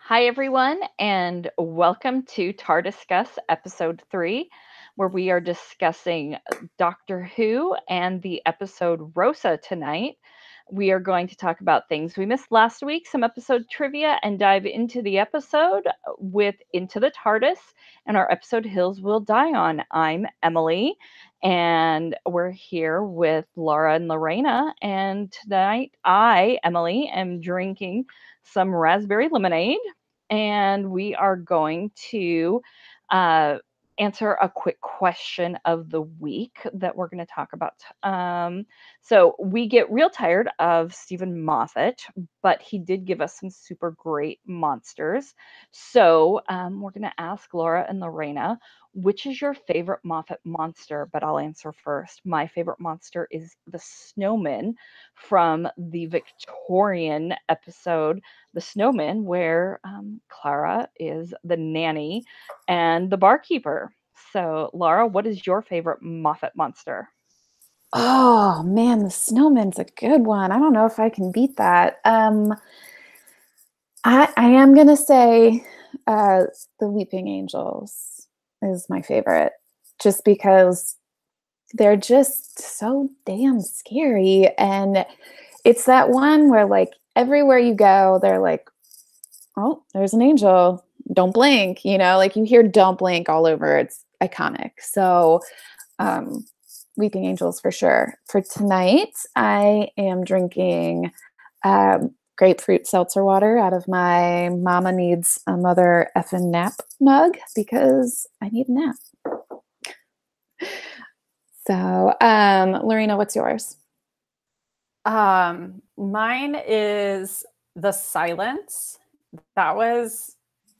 Hi, everyone, and welcome to TARDIScuss Episode 3, where we are discussing Doctor Who and the episode Rosa tonight. We are going to talk about things we missed last week, some episode trivia, and dive into the episode with Into the TARDIS and our episode Hills Will Die On. I'm Emily, and we're here with Laura and Lorena. And tonight, I, Emily, am drinking some raspberry lemonade, and we are going to uh, answer a quick question of the week that we're going to talk about. So we get real tired of Stephen Moffat, but he did give us some super great monsters. So we're going to ask Laura and Lorena, which is your favorite Moffat monster? But I'll answer first. My favorite monster is the snowman from the Victorian episode The Snowman, where Clara is the nanny and the barkeeper. So, Laura, what is your favorite Moffat monster? Oh man, the snowman's a good one. I don't know if I can beat that. I am gonna say uh, the Weeping Angels is my favorite, just because they're just so damn scary, and it's that one where like everywhere you go, they're like, "Oh, there's an angel. Don't blink." Like you hear "Don't blink" all over. It's iconic. So um, Weeping Angels for sure. For tonight, I am drinking grapefruit seltzer water out of my Mama Needs a Mother effing nap mug because I need a nap. So, Lorena, what's yours? Mine is the silence. That was,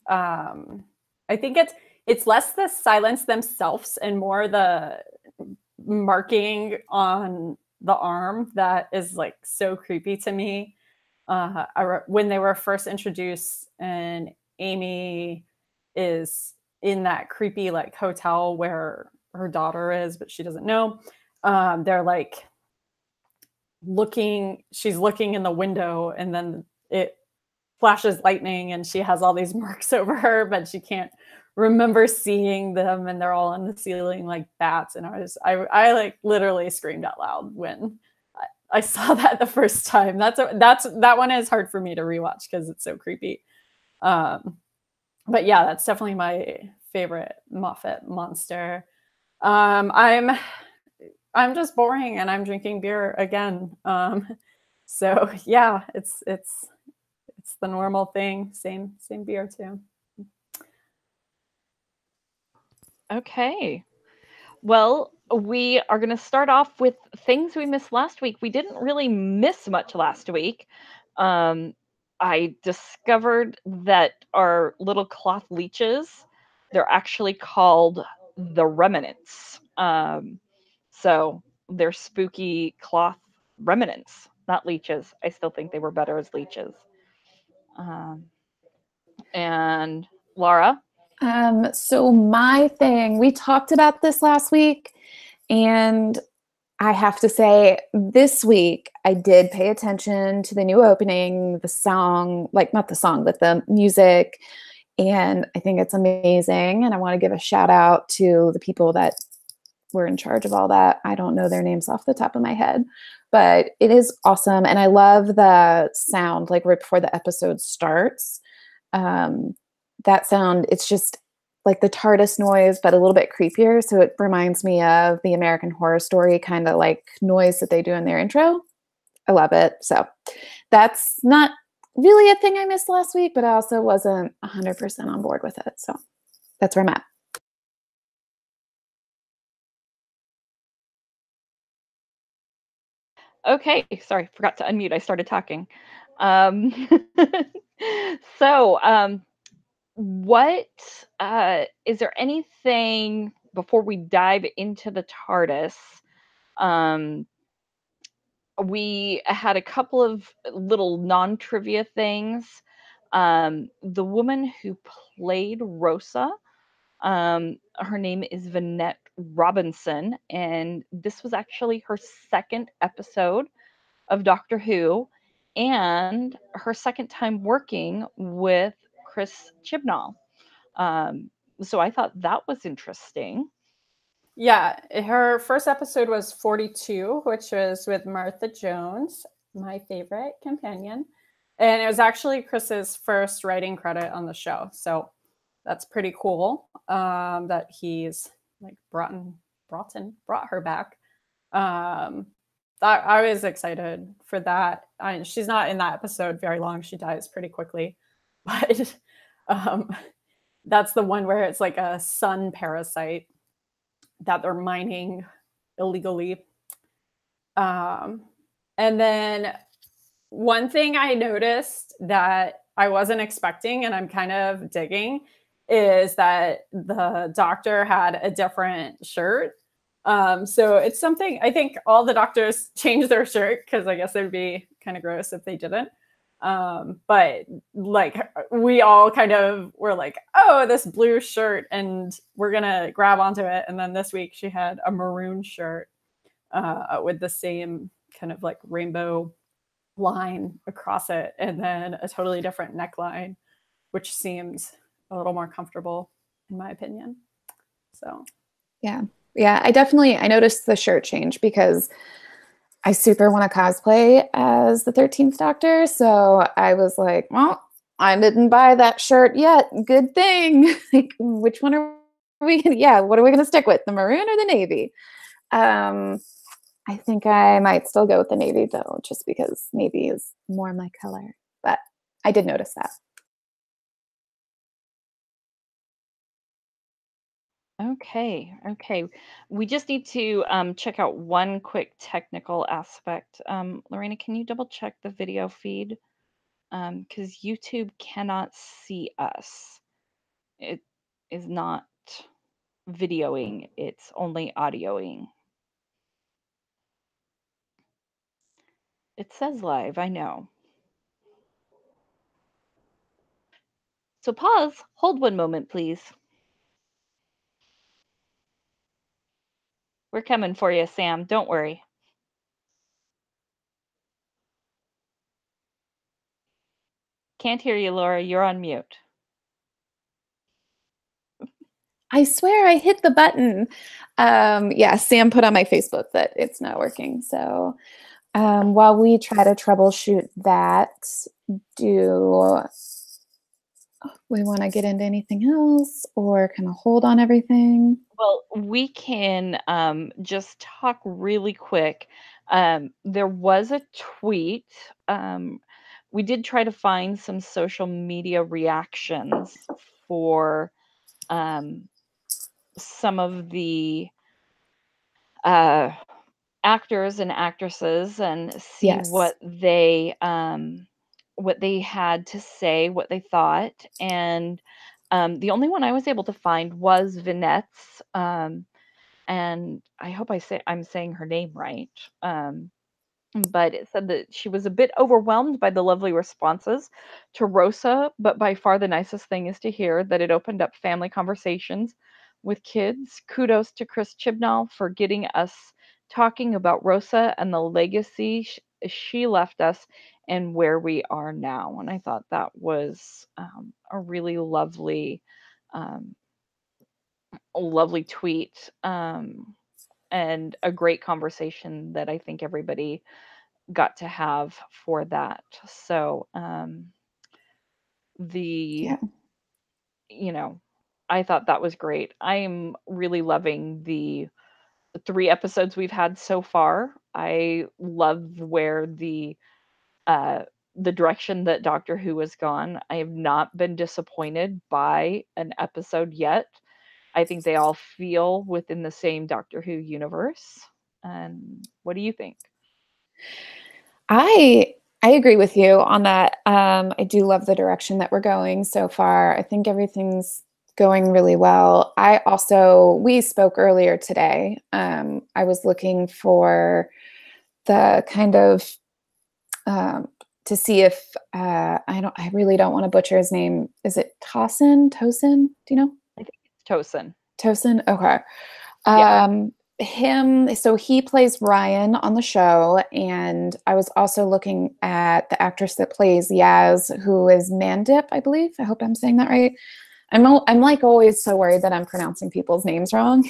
I think it's less the silence themselves and more the marking on the arm that is like so creepy to me. When they were first introduced, and Amy is in that creepy like hotel where her daughter is, but she doesn't know. They're like she's looking in the window, and then it flashes lightning and she has all these marks over her, but she can't remember seeing them, and they're all on the ceiling like bats. And I like literally screamed out loud when I saw that the first time. That one is hard for me to rewatch because it's so creepy. But yeah, that's definitely my favorite Moffat monster. I'm just boring and I'm drinking beer again. So yeah, it's the normal thing. Same beer too. Okay. Well, we are going to start off with things we missed last week. We didn't really miss much last week. Um, I discovered that our little cloth leeches, they're actually called the remnants. So they're spooky cloth remnants, not leeches. I still think they were better as leeches. Um, and Laura? So my thing, we talked about this last week, and I have to say, this week I did pay attention to the new opening, the song, like not the song, but the music. And I think it's amazing. And I want to give a shout out to the people that were in charge of all that. I don't know their names off the top of my head, but it is awesome. And I love the sound, like right before the episode starts. Um, that sound, it's just like the TARDIS noise, but a little bit creepier. So it reminds me of the American Horror Story kind of like noise that they do in their intro. I love it. So that's not really a thing I missed last week, but I also wasn't 100% on board with it. So that's where I'm at. Okay, sorry, forgot to unmute. I started talking. Um, so, what is there anything before we dive into the TARDIS? Um, we had a couple of little non-trivia things. The woman who played Rosa, her name is Vanette Robinson, and this was actually her second episode of Doctor Who and her second time working with Chris Chibnall. So I thought that was interesting. Yeah, her first episode was 42, which was with Martha Jones, my favorite companion. And it was actually Chris's first writing credit on the show. So that's pretty cool that he's like brought her back. I was excited for that. She's not in that episode very long. She dies pretty quickly. But that's the one where it's like a sun parasite that they're mining illegally. And then one thing I noticed that I wasn't expecting and I'm kind of digging is that the doctor had a different shirt. So it's something, I think all the doctors changed their shirt because I guess it would be kind of gross if they didn't. But like we all kind of were like, oh, this blue shirt, and we're gonna grab onto it. And then this week she had a maroon shirt with the same kind of like rainbow line across it, and then a totally different neckline, which seems a little more comfortable in my opinion. So yeah, I noticed the shirt change because I super want to cosplay as the 13th Doctor. So I was like, well, I didn't buy that shirt yet. Good thing. Like, which one are we going to, what are we going to stick with? The maroon or the navy? I think I might still go with the navy though, just because navy is more my color. But I did notice that. Okay. We just need to check out one quick technical aspect. Lorena, can you double check the video feed? Because YouTube cannot see us. It is not videoing, it's only audioing. It says live, I know. So pause, hold one moment, please. We're coming for you, Sam. Don't worry. Can't hear you, Laura. You're on mute. I swear I hit the button. Sam put on my Facebook that it's not working. So while we try to troubleshoot that, do we want to get into anything else or kind of hold on everything? Well, we can just talk really quick. There was a tweet. We did try to find some social media reactions for some of the actors and actresses and see Yes. what they had to say, what they thought. And the only one I was able to find was Vinette's, and I hope I'm saying her name right. But it said that she was a bit overwhelmed by the lovely responses to Rosa, but by far the nicest thing is to hear that it opened up family conversations with kids. Kudos to Chris Chibnall for getting us talking about Rosa and the legacy she left us and where we are now. And I thought that was a really lovely tweet, and a great conversation that I think everybody got to have for that. So Yeah. I thought that was great. I'm really loving the 3 episodes we've had so far. I love where the direction that Doctor Who has gone. I have not been disappointed by an episode yet. I think they all feel within the same Doctor Who universe. And what do you think? I agree with you on that. I do love the direction that we're going so far. I think everything's going really well. We spoke earlier today. I was looking for the kind of to see if I really don't want to butcher his name. Is it Tosin? Do you know? I think it's Tosin. Tosin? Okay. Yeah. so he plays Ryan on the show, and I was also looking at the actress that plays Yaz, who is Mandip, I believe. I hope I'm saying that right. I'm like always so worried that I'm pronouncing people's names wrong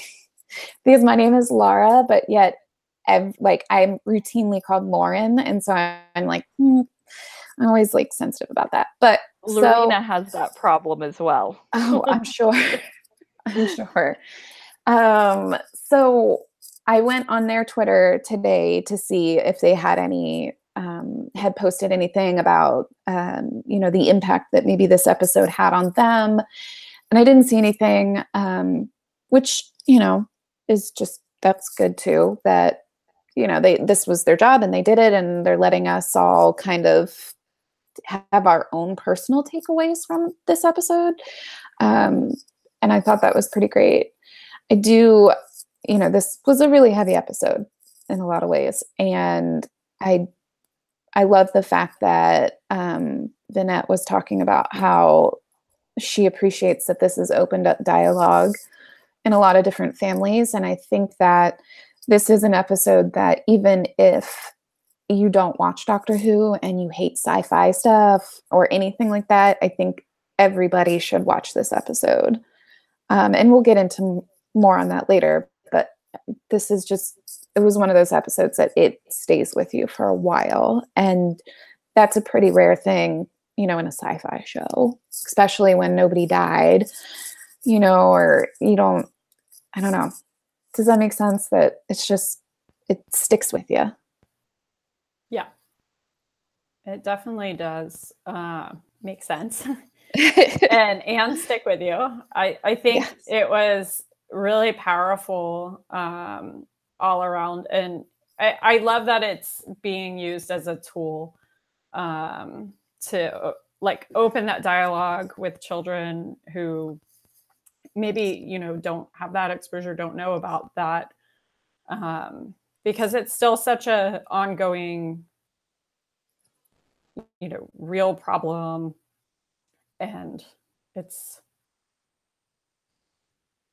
because my name is Laura, but yet I'm routinely called Lauren, and so I'm like, I'm always like sensitive about that. But Lorena has that problem as well. Oh, I'm sure. I'm sure. So I went on their Twitter today to see if they had had posted anything about, the impact that maybe this episode had on them. And I didn't see anything, which, is just, that's good too, that, this was their job and they did it, and they're letting us all kind of have our own personal takeaways from this episode. And I thought that was pretty great. I do, this was a really heavy episode in a lot of ways. And I love the fact that Vinette was talking about how she appreciates that this has opened up dialogue in a lot of different families. And I think that this is an episode that even if you don't watch Doctor Who and you hate sci-fi stuff or anything like that, I think everybody should watch this episode. And we'll get into more on that later, but this is it was one of those episodes that it stays with you for a while. And that's a pretty rare thing, in a sci-fi show, especially when nobody died, or I don't know. Does that make sense? That it sticks with you. Yeah, it definitely does make sense. and stick with you. I think yes. It was really powerful all around, and I love that it's being used as a tool to like open that dialogue with children who maybe don't have that exposure, don't know about that, because it's still such a ongoing real problem. And it's,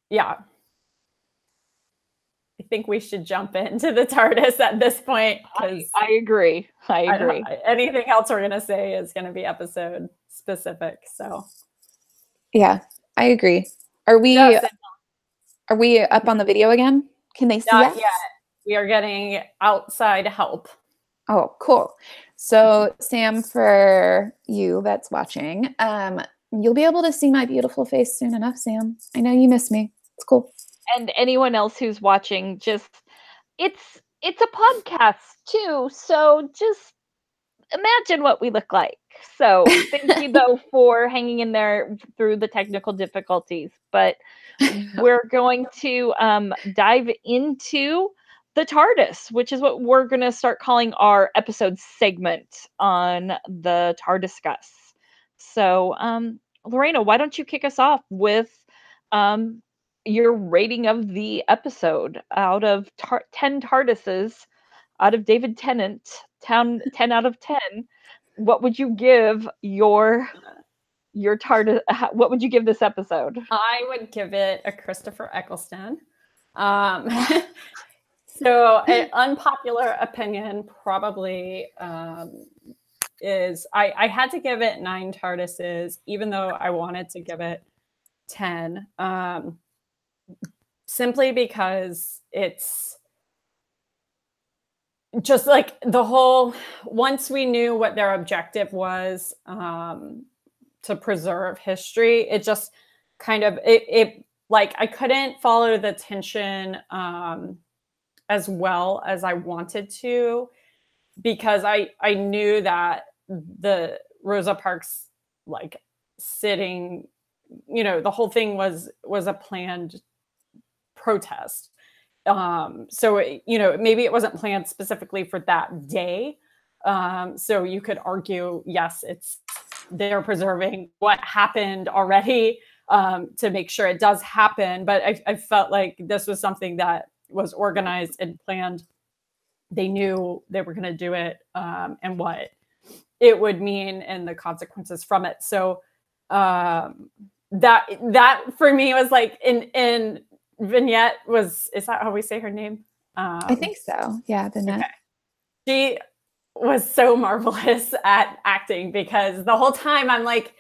yeah. I think we should jump into the TARDIS at this point. I agree. Anything else we're going to say is going to be episode specific. So, yeah, I agree. Are we up on the video again? Can they see us? Not yet. We are getting outside help. Oh, cool. So Sam, for you that's watching, you'll be able to see my beautiful face soon enough, Sam. I know you miss me. It's cool. And anyone else who's watching, it's a podcast too. So just imagine what we look like. So thank you though for hanging in there through the technical difficulties. But we're going to dive into the TARDIS, which is what we're going to start calling our episode segment on the TARDIscuss. So, Lorena, why don't you kick us off with your rating of the episode out of 10 TARDISes, out of David Tennant, 10 out of 10. What would you give your TARDIS? What would you give this episode? I would give it a Christopher Eccleston. So an unpopular opinion probably is I had to give it 9 TARDISes, even though I wanted to give it 10, simply because it's just like the whole, once we knew what their objective was to preserve history, it just kind of, it like I couldn't follow the tension as well as I wanted to, because I knew that the Rosa Parks like sitting, the whole thing was a planned protest. So, maybe it wasn't planned specifically for that day. So you could argue, yes, they're preserving what happened already to make sure it does happen. But I felt like this was something that was organized and planned. They knew they were going to do it and what it would mean and the consequences from it. So that for me was like in vignette is that how we say her name? I think so. Yeah, Vinette. Okay. She was so marvelous at acting, because the whole time I'm like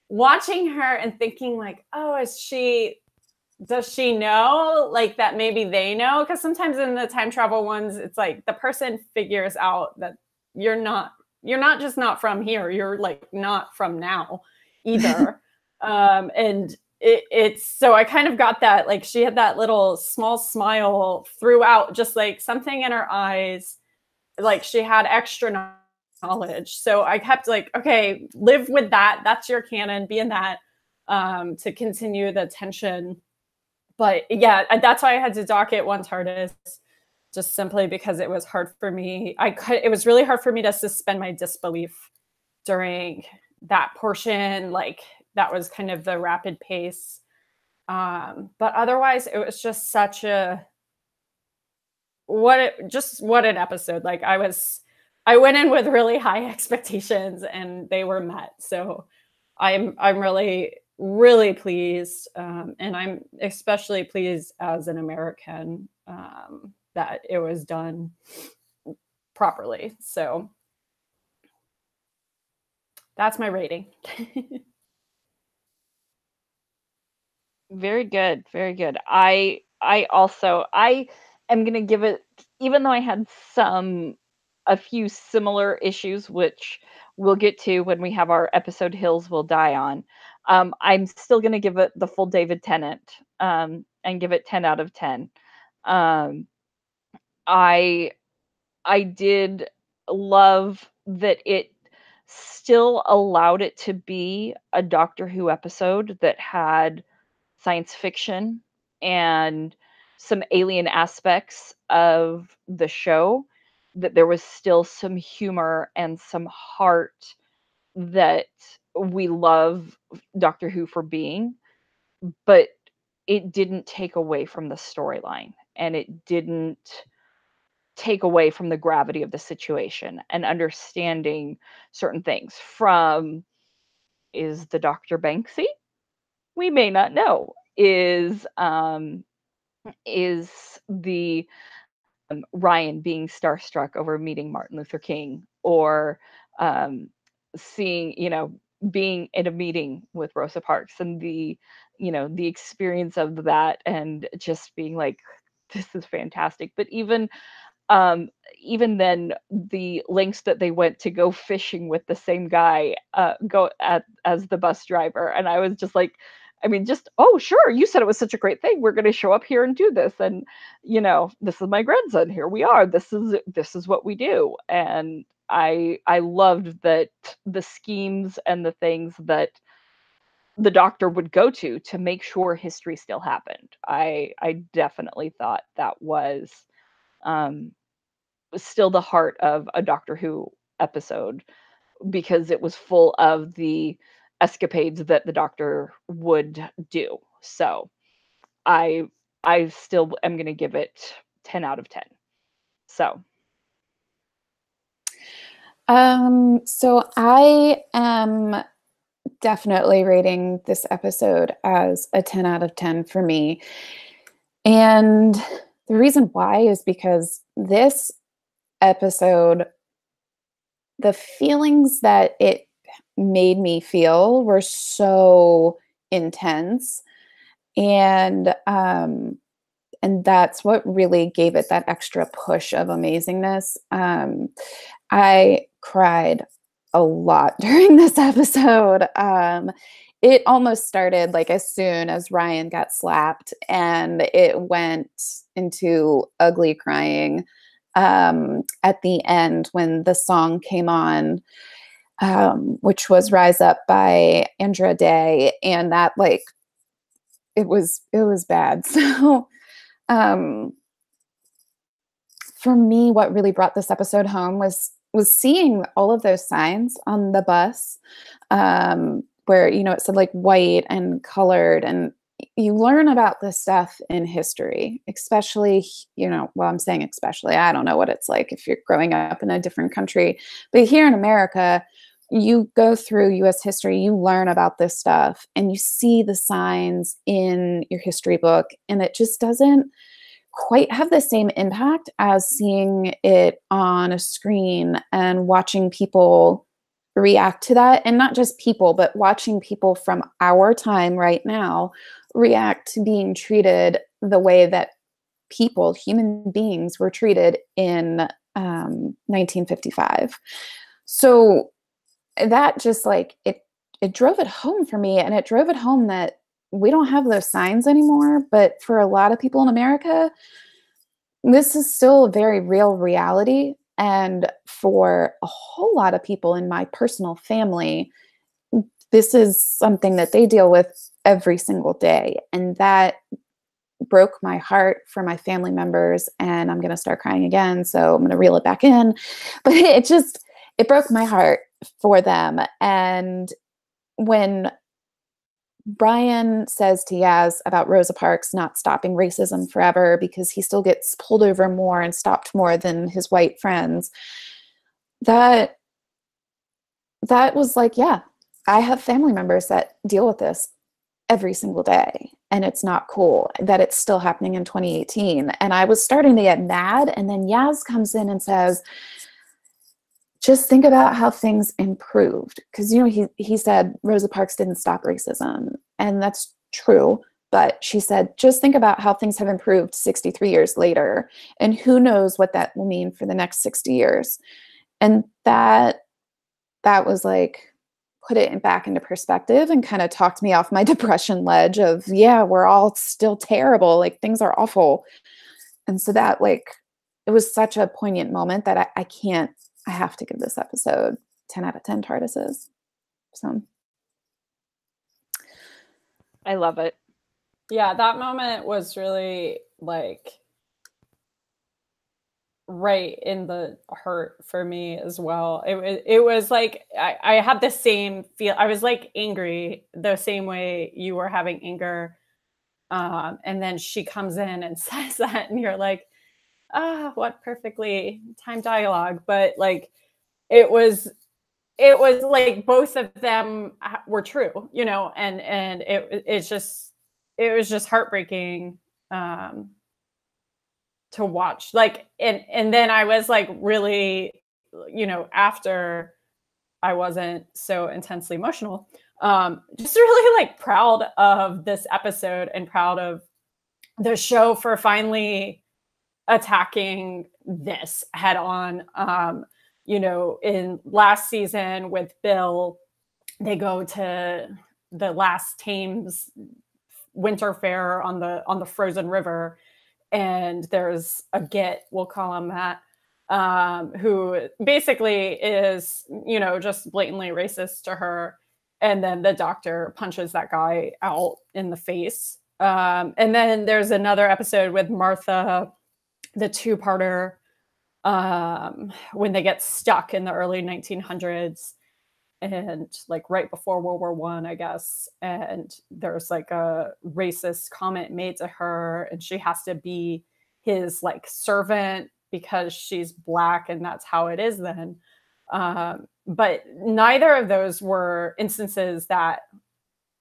watching her and thinking like, oh, does she know, like, that maybe they know? Because sometimes in the time travel ones, it's like the person figures out that you're not just not from here. You're like not from now either. And it's so I kind of got that, like, she had that little small smile throughout, just like something in her eyes, like she had extra knowledge. So I kept like, okay, live with that. That's your canon. Be in that, to continue the tension. But yeah, that's why I had to dock it one TARDIS, just simply because it was hard for me. It was really hard for me to suspend my disbelief during that portion. Like, that was kind of the rapid pace. But otherwise, it was just such a what an episode. Like, I went in with really high expectations and they were met. So I'm really, really pleased. And I'm especially pleased as an American, that it was done properly. So that's my rating. Very good, very good. I also I am gonna give it, even though I had a few similar issues, which we'll get to when we have our episode Hills Will Die On. I'm still gonna give it the full David Tennant, and give it 10 out of 10. Um, I I did love that it still allowed it to be a Doctor Who episode that had science fiction and some alien aspects of the show, that there was still some humor and some heart that we love Doctor Who for being, but it didn't take away from the storyline, and it didn't take away from the gravity of the situation and understanding certain things. From, is the Doctor Banksy? We may not know. Is the Ryan being starstruck over meeting Martin Luther King, or um, seeing, being in a meeting with Rosa Parks, and the experience of that, and just being like, this is fantastic. But um, even then, the lengths that they went to go fishing with the same guy, as the bus driver, and I was just like, I mean, just, oh sure, you said it was such a great thing. We're going to show up here and do this, and this is my grandson. Here we are. This is what we do, and I loved that the schemes and the things that the Doctor would go to make sure history still happened. I definitely thought that um, was still the heart of a Doctor Who episode, because it was full of the escapades that the Doctor would do. So I I still am going to give it 10 out of 10. So So I am definitely rating this episode as a 10 out of 10 for me. And the reason why is because this episode, the feelings that it made me feel were so intense. And that's what really gave it that extra push of amazingness. I cried a lot during this episode. It almost started like as soon as Ryan got slapped, and it went into ugly crying at the end when the song came on, which was Rise Up by Andra Day. And that, like, it was bad. So for me, what really brought this episode home was seeing all of those signs on the bus, where, it said like white and colored, and you learn about this stuff in history, especially, well, I'm saying especially, I don't know what it's like if you're growing up in a different country, but here in America, you go through US history, you learn about this stuff, and you see the signs in your history book, and it just doesn't quite have the same impact as seeing it on a screen and watching people react to that. And not just people, but watching people from our time right now react to being treated the way that people, human beings, were treated in 1955. So that just like it drove it home for me, and it drove it home that we don't have those signs anymore, but for a lot of people in America, this is still a very real reality. And for a whole lot of people in my personal family, this is something that they deal with every single day. And that broke my heart for my family members. And I'm going to start crying again, so I'm going to reel it back in. But it broke my heart for them. And when Brian says to Yaz about Rosa Parks not stopping racism forever because he still gets pulled over more and stopped more than his white friends, that was like, yeah, I have family members that deal with this every single day, and it's not cool that it's still happening in 2018. And I was starting to get mad, and then Yaz comes in and says, just think about how things improved. Because, he said Rosa Parks didn't stop racism. And that's true. But she said, just think about how things have improved 63 years later. And who knows what that will mean for the next 60 years. And that was like, put it back into perspective and kind of talked me off my depression ledge of, yeah, we're all still terrible. Like, things are awful. And so that, like, it was such a poignant moment that I have to give this episode 10 out of 10 TARDISes. So I love it. Yeah, that moment was really like right in the heart for me as well. It was like I had the same feel. I was like angry the same way you were having anger. And then she comes in and says that, and you're like, what perfectly timed dialogue. But like, it was like both of them were true, and it was just heartbreaking to watch. Like, and then I was like, really, after I wasn't so intensely emotional, just really like proud of this episode and proud of the show for finally attacking this head on. In last season with Bill, they go to the last Thames winter fair on the frozen river, and there's a git, we'll call him that, who basically is, just blatantly racist to her. And then the doctor punches that guy out in the face. And then there's another episode with Martha, the two-parter, when they get stuck in the early 1900s and like right before World War I, I guess. And there's like a racist comment made to her, and she has to be his like servant because she's Black, and that's how it is then. But neither of those were instances that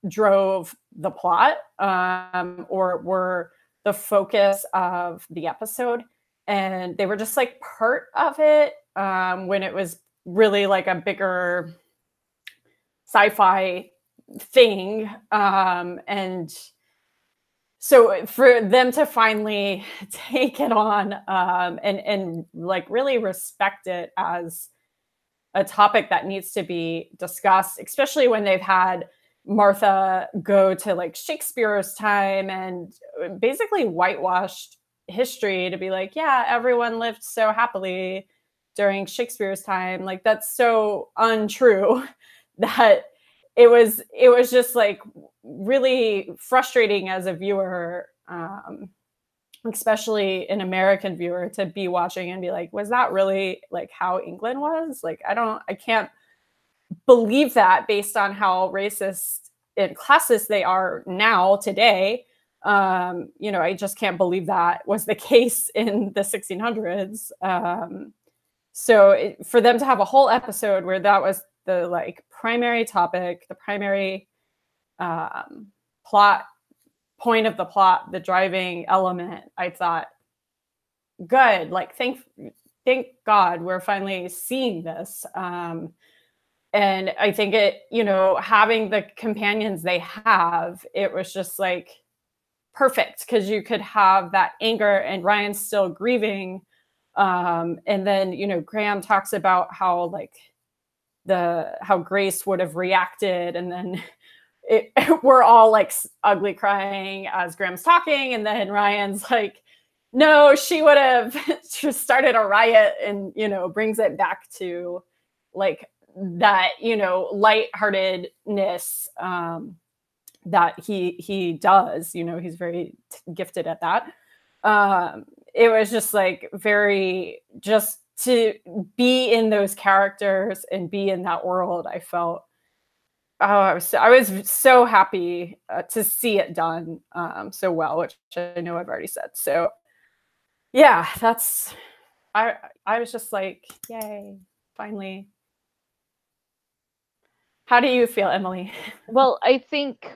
drove the plot or were the focus of the episode. And they were just like part of it when it was really like a bigger sci-fi thing. And so for them to finally take it on and like really respect it as a topic that needs to be discussed, especially when they've had Martha go to like Shakespeare's time and basically whitewashed history to be like, yeah, everyone lived so happily during Shakespeare's time. Like, that's so untrue that it was just like really frustrating as a viewer, especially an American viewer, to be watching and be like, was that really like how England was? Like, I can't believe that based on how racist and classist they are now today. I just can't believe that was the case in the 1600s. So for them to have a whole episode where that was the like primary topic, the primary plot point of the plot, the driving element, I thought, good, like thank God we're finally seeing this. And I think it, you know, having the companions they have, it was just like perfect, because you could have that anger and Ryan's still grieving. And then, you know, Graham talks about how like how Grace would have reacted, and then we're all like ugly crying as Graham's talking, and then Ryan's like, no, she would have just started a riot, and, you know, brings it back to like that, you know, lightheartedness that he does. You know, he's very gifted at that. It was just like very, just to be in those characters and be in that world, I felt, I was so happy to see it done so well, which I know I've already said. So yeah, I was just like, yay, finally. How do you feel, Emily? Well, I think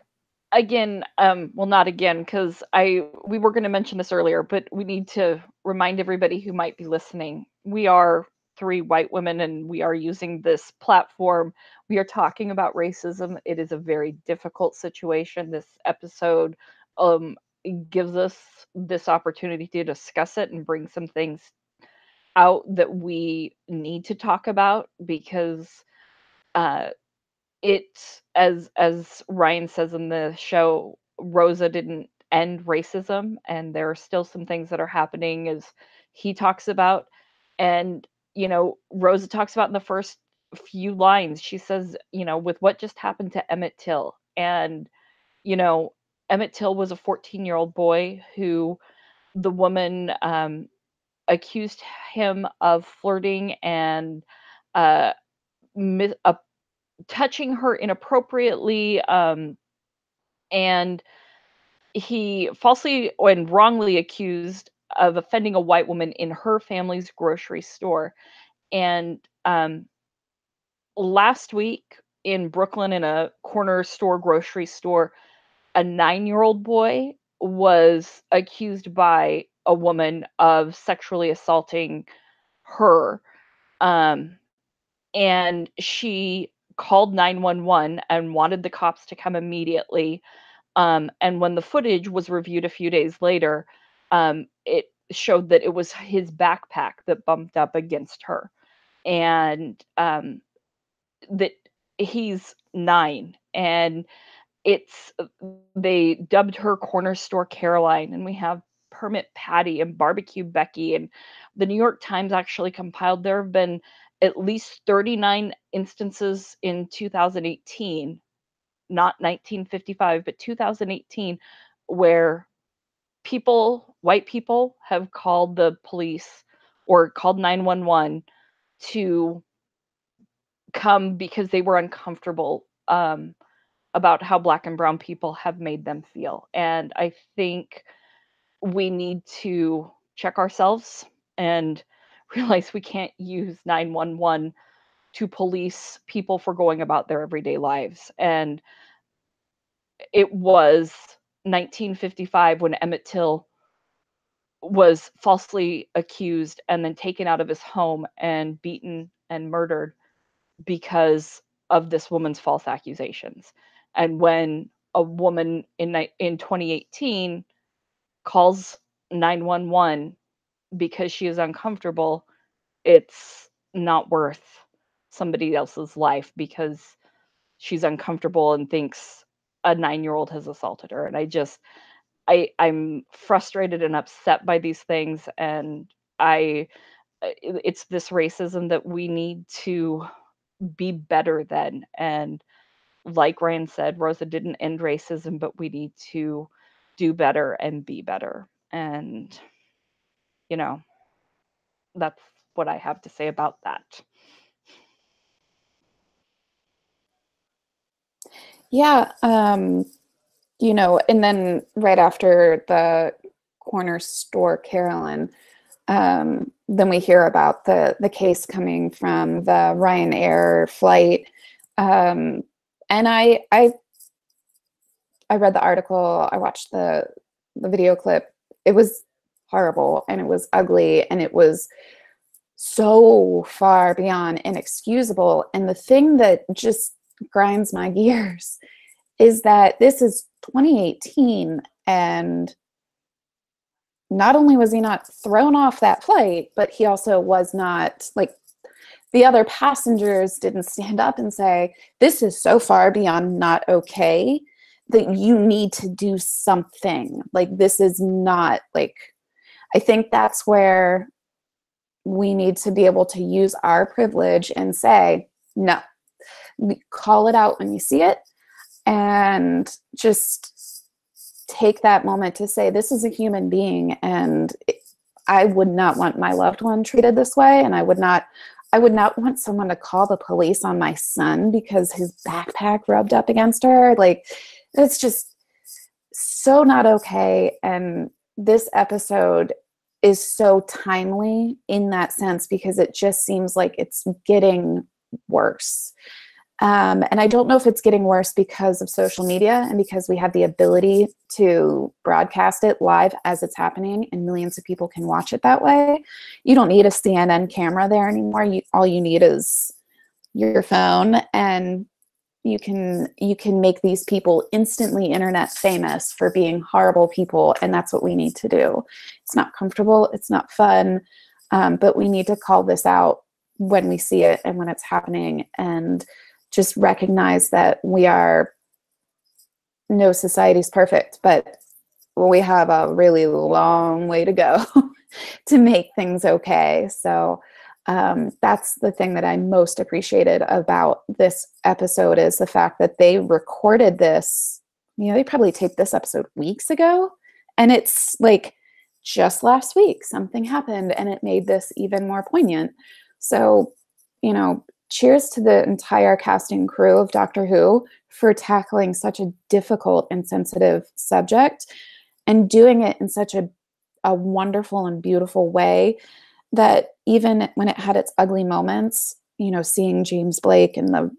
again, well, not again, because we were going to mention this earlier, but we need to remind everybody who might be listening. We are three white women, and we are using this platform. We are talking about racism. It is a very difficult situation. This episode gives us this opportunity to discuss it and bring some things out that we need to talk about, because uh, it, as Ryan says in the show, Rosa didn't end racism, and there are still some things that are happening, as he talks about. And, you know, Rosa talks about in the first few lines, she says, you know, with what just happened to Emmett Till. And, you know, Emmett Till was a 14-year-old boy who the woman accused him of flirting and uh, touching her inappropriately, and he falsely and wrongly accused of offending a white woman in her family's grocery store. And last week in Brooklyn, in a corner store grocery store, a 9-year-old boy was accused by a woman of sexually assaulting her. Um, and she called 911 and wanted the cops to come immediately. And when the footage was reviewed a few days later, it showed that it was his backpack that bumped up against her, and that he's 9, and it's they dubbed her Corner Store Caroline, and we have Permit Patty and Barbecue Becky, and the New York Times actually compiled there have been at least 39 instances in 2018, not 1955, but 2018, where white people, have called the police or called 911 to come because they were uncomfortable about how Black and brown people have made them feel. And I think we need to check ourselves and realize we can't use 911 to police people for going about their everyday lives. And it was 1955 when Emmett Till was falsely accused and then taken out of his home and beaten and murdered because of this woman's false accusations. And when a woman in 2018 calls 911 because she is uncomfortable, it's not worth somebody else's life because she's uncomfortable and thinks a 9-year-old has assaulted her. And I'm frustrated and upset by these things, and it's this racism that we need to be better than. And like Ryan said, Rosa didn't end racism, but we need to do better and be better. And, you know, that's what I have to say about that. Yeah, you know, and then right after the Corner Store Carolyn, then we hear about the case coming from the Ryanair flight. And I read the article, I watched the video clip. It was horrible and it was ugly and it was so far beyond inexcusable. And the thing that just grinds my gears is that this is 2018, and not only was he not thrown off that flight, but he also was not, like, the other passengers didn't stand up and say, this is so far beyond not okay that you need to do something. Like, this is not, like, I think that's where we need to be able to use our privilege and say, no, call it out when you see it, and just take that moment to say, this is a human being, and I would not want my loved one treated this way, and I would not want someone to call the police on my son because his backpack rubbed up against her. Like, it's just so not okay. And this episode is so timely in that sense because it just seems like it's getting worse. And I don't know if it's getting worse because of social media and because we have the ability to broadcast it live as it's happening and millions of people can watch it that way. You don't need a CNN camera there anymore. All you need is your phone, and you can make these people instantly internet famous for being horrible people, and that's what we need to do. It's not comfortable, it's not fun, but we need to call this out when we see it and when it's happening, and just recognize that no society's perfect, but we have a really long way to go to make things okay. So that's the thing that I most appreciated about this episode, is the fact that they recorded this, they probably taped this episode weeks ago, and it's like just last week something happened and it made this even more poignant. So, cheers to the entire casting crew of Doctor Who for tackling such a difficult and sensitive subject and doing it in such a wonderful and beautiful way that even when it had its ugly moments, seeing James Blake and the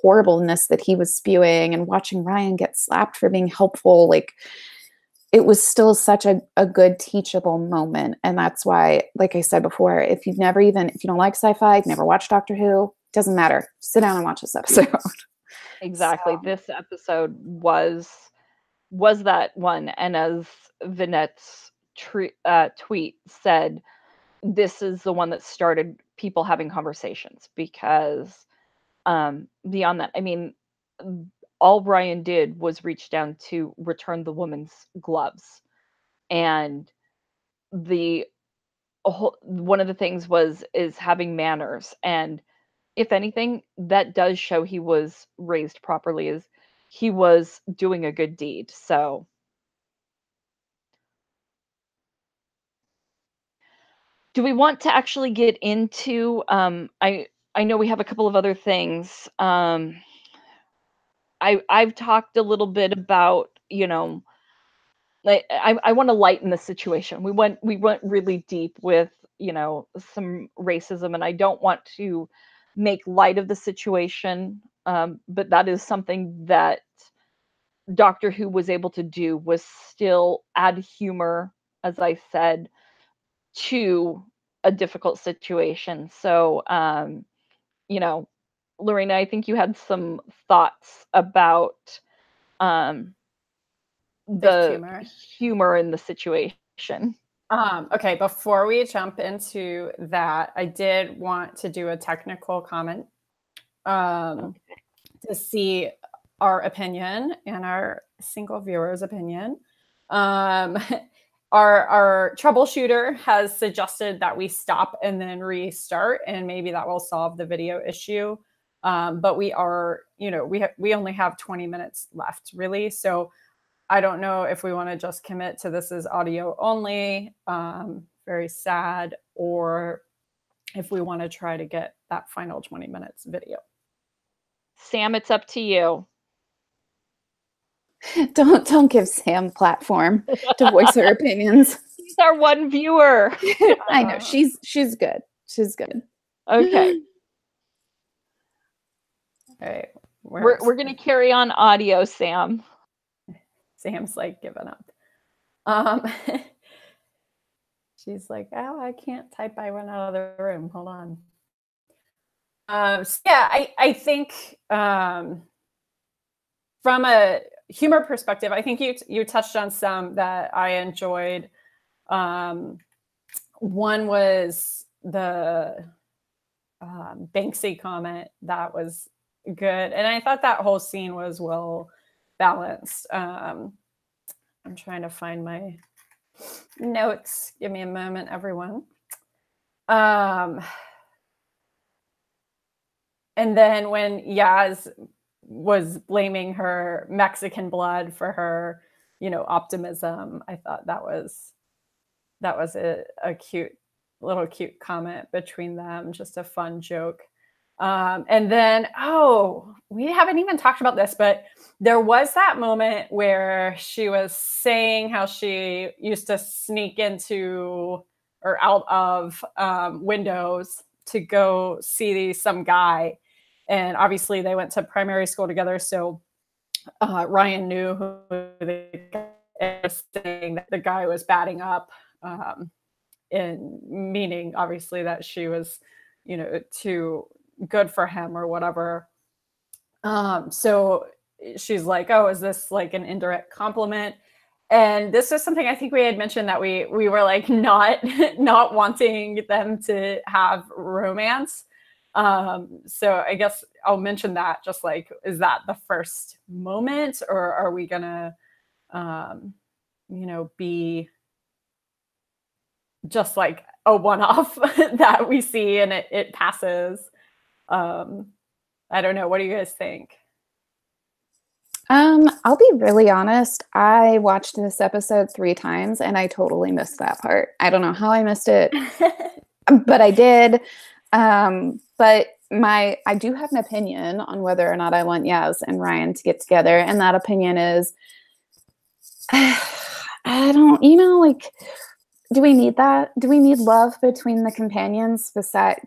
horribleness that he was spewing and watching Ryan get slapped for being helpful, like, it was still such a good teachable moment. And that's why, like I said before, if you don't like sci-fi, you've never watched Doctor Who, doesn't matter. Sit down and watch this episode. Exactly. So. This episode was that one. And as Vinette's tweet said, this is the one that started people having conversations, because beyond that, I mean, all Ryan did was reach down to return the woman's gloves. And one of the things is having manners. And if anything, that does show he was raised properly, as he was doing a good deed. So do we want to actually get into I know we have a couple of other things. I've talked a little bit about, like, I want to lighten the situation. We went really deep with, some racism, and I don't want to make light of the situation. But that is something that Doctor Who was able to do, was still add humor, as I said, to a difficult situation. So, Lorena, I think you had some thoughts about the humor in the situation. Okay, before we jump into that, I did want to do a technical comment to see our opinion and our single viewer's opinion. Our troubleshooter has suggested that we stop and then restart, and maybe that will solve the video issue. But we are, we only have 20 minutes left, really. So I don't know if we want to just commit to this as audio only, very sad, or if we want to try to get that final 20 minutes video. Sam, it's up to you. Don't give Sam platform to voice her opinions. She's our one viewer. I know. She's good. She's good. Okay. All right. We're going to carry on audio, Sam. Sam's like giving up. She's like, oh, I can't type. I went out of the room. Hold on. So yeah, I think from a humor perspective, I think you touched on some that I enjoyed. One was the Banksy comment. That was good. And I thought that whole scene was well balanced. I'm trying to find my notes. Give me a moment, everyone. And then when Yaz was blaming her Mexican blood for her, optimism, I thought that was a cute comment between them, just a fun joke. And then, we haven't even talked about this, but there was that moment where she was saying how she used to sneak into or out of windows to go see some guy. And obviously they went to primary school together. So Ryan knew who the guy was, saying that the guy was batting up, in meaning obviously that she was, too good for him or whatever. So she's like, oh, is this like an indirect compliment? And this is something I think we had mentioned, that we were like not wanting them to have romance. So I guess I'll mention that, just like, is that the first moment, or are we gonna be just like a one-off that we see and it passes? I don't know. What do you guys think? I'll be really honest. I watched this episode 3 times and I totally missed that part. I don't know how I missed it, but I did. But I do have an opinion on whether or not I want Yaz and Ryan to get together. And that opinion is, I don't, like, do we need that? Do we need love between the companions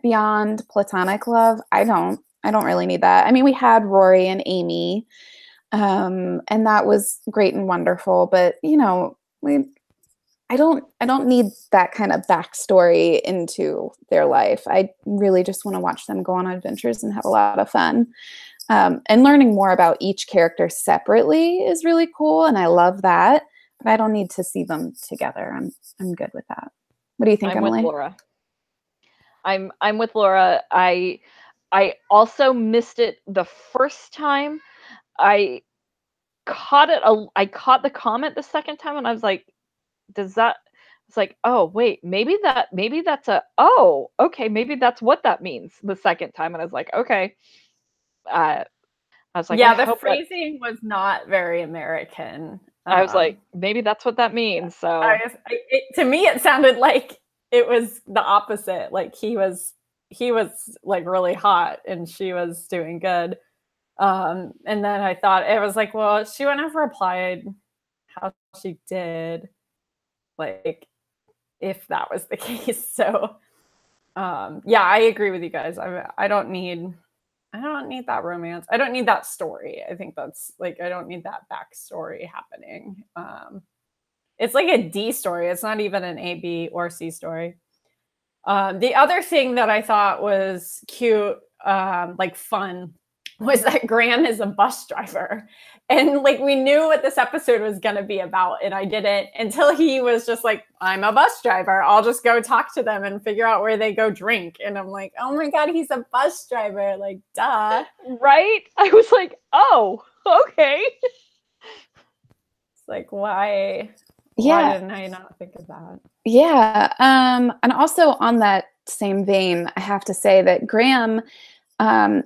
beyond platonic love? I don't really need that. I mean, we had Rory and Amy, and that was great and wonderful, but I don't need that kind of backstory into their life. I really just want to watch them go on adventures and have a lot of fun. And learning more about each character separately is really cool, and I love that. But I don't need to see them together. I'm good with that. What do you think, Emily? I'm with Laura. I'm with Laura. I also missed it the first time. I caught it. I caught the comment the second time, and I was like, it's like, oh wait, maybe that's maybe that's what that means the second time. And I was like, okay. I was like, yeah, the phrasing was not very American. I was like, maybe that's what that means. So to me, it sounded like it was the opposite. Like he was like really hot and she was doing good. And then I thought, it was like, well, she wouldn't have replied how she did, like, if that was the case. So yeah, I agree with you guys. I don't need that romance. I don't need that story. I think that's like, I don't need that backstory happening. It's like a D story. It's not even an A, B, or C story. The other thing that I thought was cute, like fun, was that Graham is a bus driver. And like, we knew what this episode was going to be about. And I didn't until he was just like, I'm a bus driver. I'll just go talk to them and figure out where they go drink. And I'm like, oh my God, he's a bus driver. Like, duh. Right? I was like, oh, okay. It's like, why didn't I not think of that? Yeah. And also on that same vein, I have to say that Graham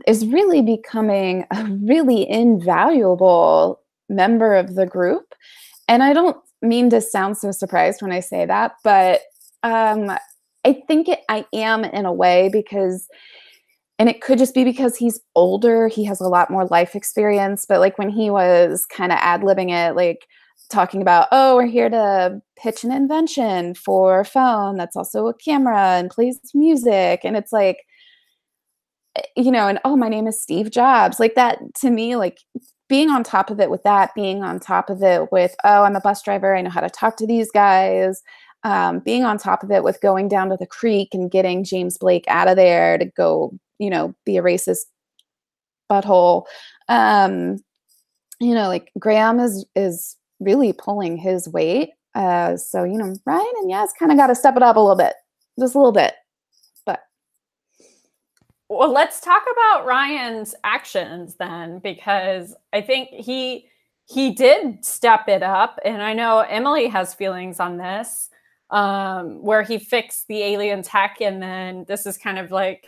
is really becoming a really invaluable member of the group. And I don't mean to sound so surprised when I say that, but I think I am in a way, because, and it could just be because he's older, he has a lot more life experience, but like when he was kind of ad-libbing it, like, talking about, oh, we're here to pitch an invention for a phone that's also a camera and plays music. And it's like, and oh, my name is Steve Jobs. Like that to me, like being on top of it with that, being on top of it with, oh, I'm a bus driver, I know how to talk to these guys. Being on top of it with going down to the creek and getting James Blake out of there to go, be a racist butthole. Like Graham is really pulling his weight. So, Ryan and Yaz kind of got to step it up a little bit, just a little bit. But. Well, let's talk about Ryan's actions then, because I think he did step it up. And I know Emily has feelings on this, where he fixed the alien tech. And then this is kind of like,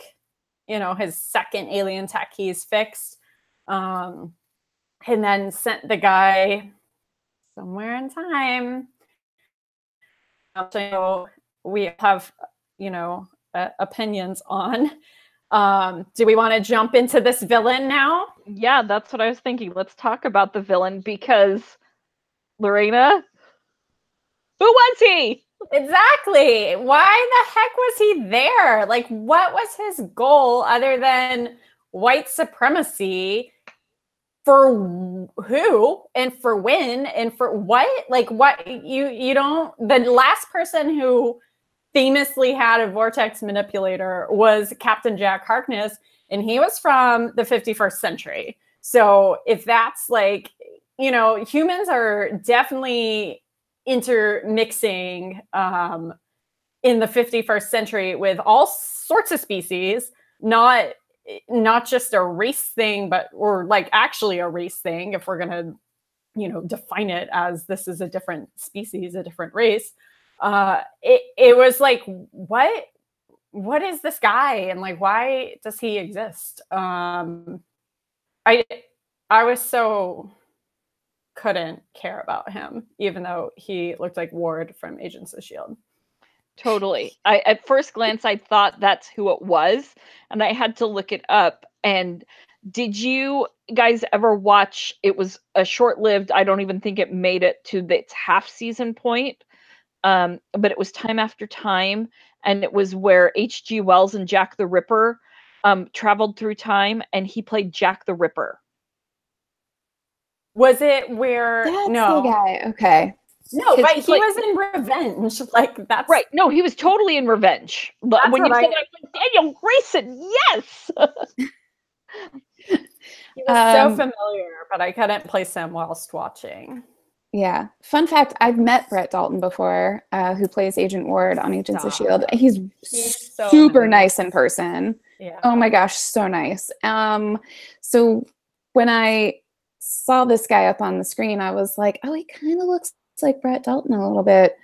his second alien tech he's fixed. And then sent the guy somewhere in time. So we have, opinions on. Do we want to jump into this villain now? Yeah, that's what I was thinking. Let's talk about the villain because, Lorena, who was he? Exactly. Why the heck was he there? Like, what was his goal other than white supremacy? For who and for when and for what? Like what you don't, the last person who famously had a vortex manipulator was Captain Jack Harkness, and he was from the 51st century. So if that's like, humans are definitely intermixing in the 51st century with all sorts of species, not just a race thing, or like actually a race thing, if we're going to, define it as this is a different species, a different race. It was like, what is this guy? And like, why does he exist? I was so couldn't care about him, even though he looked like Ward from Agents of S.H.I.E.L.D. Totally. At first glance, I thought that's who it was, and I had to look it up. And did you guys ever watch, it was a short-lived, I don't even think it made it to its half-season point, but it was Time After Time, and it was where H.G. Wells and Jack the Ripper traveled through time, and he played Jack the Ripper. Was it where... That's no. the guy. Okay. No, but he was in Revenge. Like, that's... Right. No, he was totally in Revenge. But when you said that, I was like, Daniel Grayson, yes! He was so familiar, but I couldn't place him whilst watching. Yeah. Fun fact, I've met Brett Dalton before, who plays Agent Ward on Agents of S.H.I.E.L.D. He's so super nice in person. Yeah. Oh my gosh, so nice. So when I saw this guy up on the screen, I was like, oh, he kind of looks like Brett Dalton a little bit.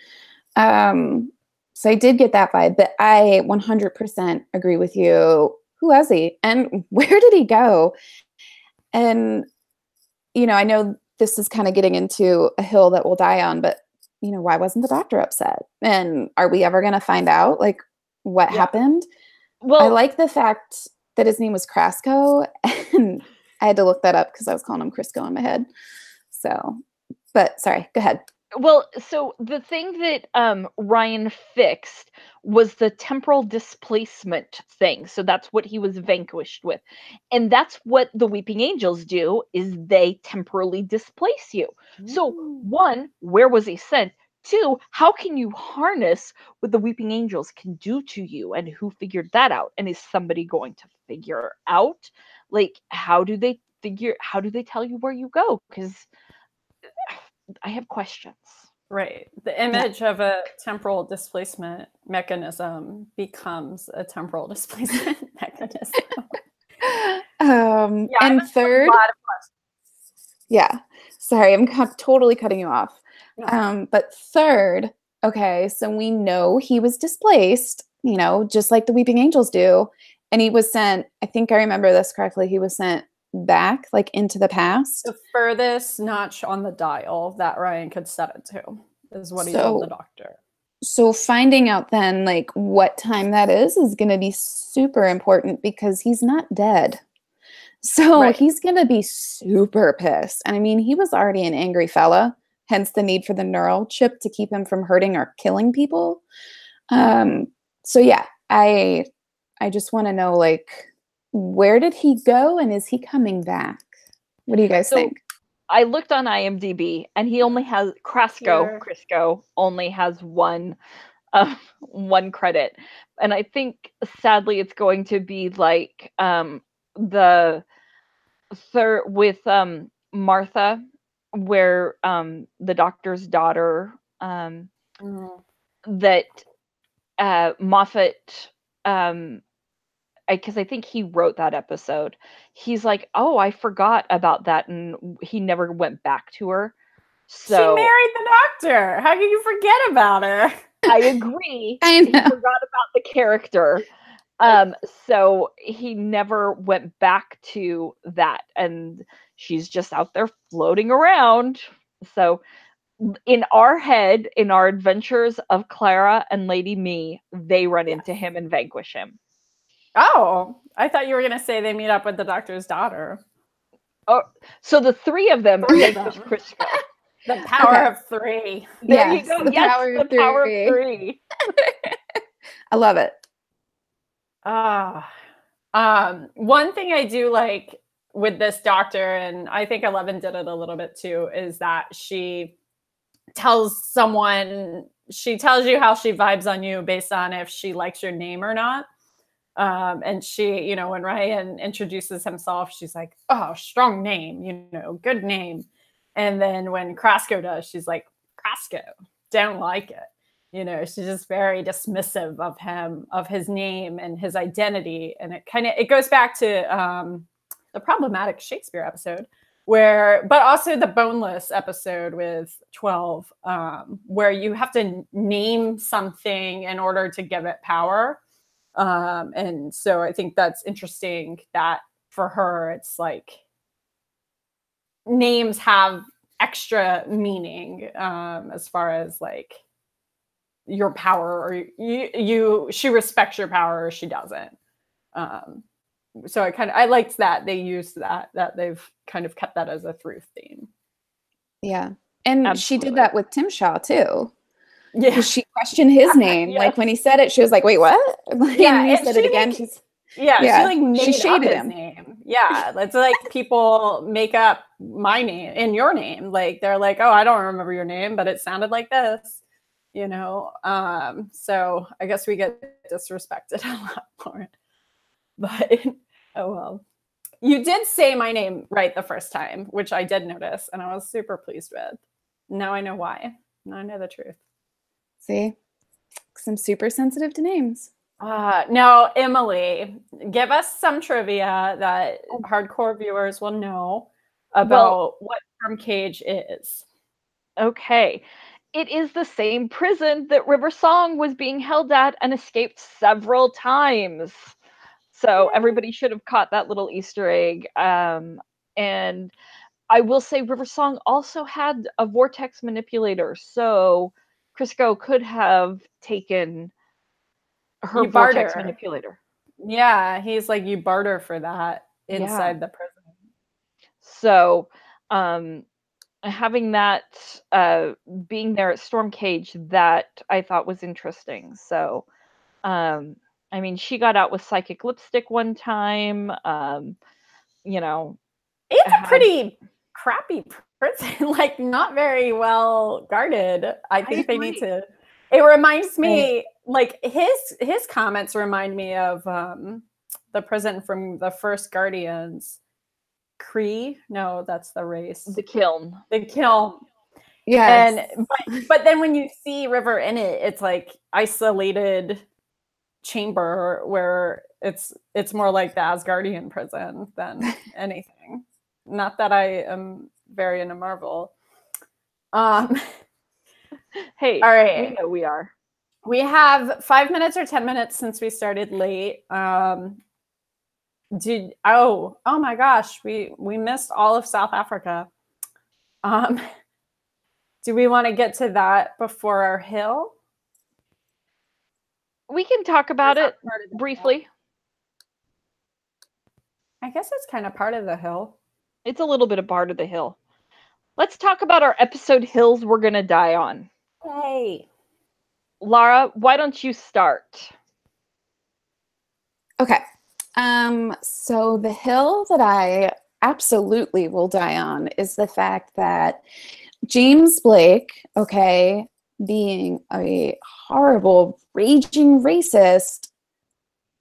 So I did get that vibe, but I 100% agree with you. Who was he? And where did he go? And, I know this is kind of getting into a hill that we'll die on, but, why wasn't the doctor upset? And are we ever going to find out, like, what happened? Well, I like the fact that his name was Krasko, and I had to look that up because I was calling him Crisco in my head. So, but sorry, go ahead. Well, so the thing that Ryan fixed was the temporal displacement thing. So that's what he was vanquished with. And that's what the Weeping Angels do, is they temporally displace you. So one, where was he sent? Two, how can you harness what the Weeping Angels can do to you? And who figured that out? And is somebody going to figure out? Like, how do they tell you where you go? Because I have questions. Right. The image of a temporal displacement mechanism becomes a temporal displacement mechanism. And third, yeah, sorry, I'm totally cutting you off. No. But third, okay, so we know he was displaced, just like the Weeping Angels do. And he was sent, I think I remember this correctly, he was sent back, like into the past. The furthest notch on the dial that Ryan could set it to is what he told the doctor. So finding out then, like, what time that is going to be super important because he's not dead. So he's going to be super pissed. And I mean, he was already an angry fella. hence the need for the neural chip to keep him from hurting or killing people. So yeah, I just want to know, like, where did he go and is he coming back? What do you guys think? I looked on IMDb and he only has Here. Crisco only has one credit. And I think sadly it's going to be like the third with Martha, where the doctor's daughter that Moffat because I think he wrote that episode. He's like, "Oh, I forgot about that," and he never went back to her. She married the doctor. How can you forget about her? I agree. I know. He forgot about the character. So he never went back to that, and she's just out there floating around. So in our head, in our adventures of Clara and Lady Me, they run into him and vanquish him. Oh, I thought you were going to say they meet up with the doctor's daughter. Oh, so the three of them vanquish Crisco. The power of three. There you go. The power of power of three. I love it. One thing I do like with this doctor, and I think 11 did it a little bit too, is that she tells you how she vibes on you based on if she likes your name or not. And she, when Ryan introduces himself, she's like, "Oh, strong name, good name." And then when Crisco does, she's like, "Crisco, don't like it." She's just very dismissive of him, of his name and his identity. And it goes back to the problematic Shakespeare episode but also the boneless episode with 12, where you have to name something in order to give it power. And so I think that's interesting that for her, it's like names have extra meaning as far as like your power, or she respects your power or she doesn't. So I liked that they used that they've kind of kept that as a through theme. Yeah. And Absolutely. She did that with Tim Shaw too. Yeah. Because she questioned his name. Yes. Like when he said it, she was like, "Wait, what?" Yeah. And he said it again. She made shaded up his him. name. Yeah. It's like people make up my name and your name. Like they're like, "Oh, I don't remember your name, but it sounded like this." So I guess we get disrespected a lot for it. But oh well. You did say my name right the first time, which I did notice, and I was super pleased with. Now I know why. Now I know the truth. See? Because I'm super sensitive to names. Now, Emily, give us some trivia that hardcore viewers will know about what Storm Cage is. Okay. It is the same prison that River Song was being held at and escaped several times. So everybody should have caught that little Easter egg. And I will say River Song also had a vortex manipulator. So Crisco could have taken her vortex manipulator. Yeah, he's like, you barter for that inside the prison. So having that being there at Storm Cage, that I thought was interesting. So I mean, she got out with psychic lipstick one time. It's a pretty crappy prison, like not very well guarded. I think they need to. It reminds me, like his comments remind me of the prison from the first Guardians. Kree? No, that's the race. The Kiln. The Kiln. Yeah. But then when you see River in it, it's like isolated chamber where it's more like the Asgardian prison than anything. Not that I am very into Marvel. Hey, all right. We know we are. We have 5 minutes or 10 minutes since we started late. Oh my gosh, we missed all of South Africa. Do we want to get to that before our hill? We can talk about it briefly. I guess it's kind of part of the hill. It's a little bit of part of the hill. Let's talk about our episode hills we're gonna die on. Hey. Lara, why don't you start? Okay. So the hill that I absolutely will die on is the fact that James Blake, okay, being a horrible, raging racist,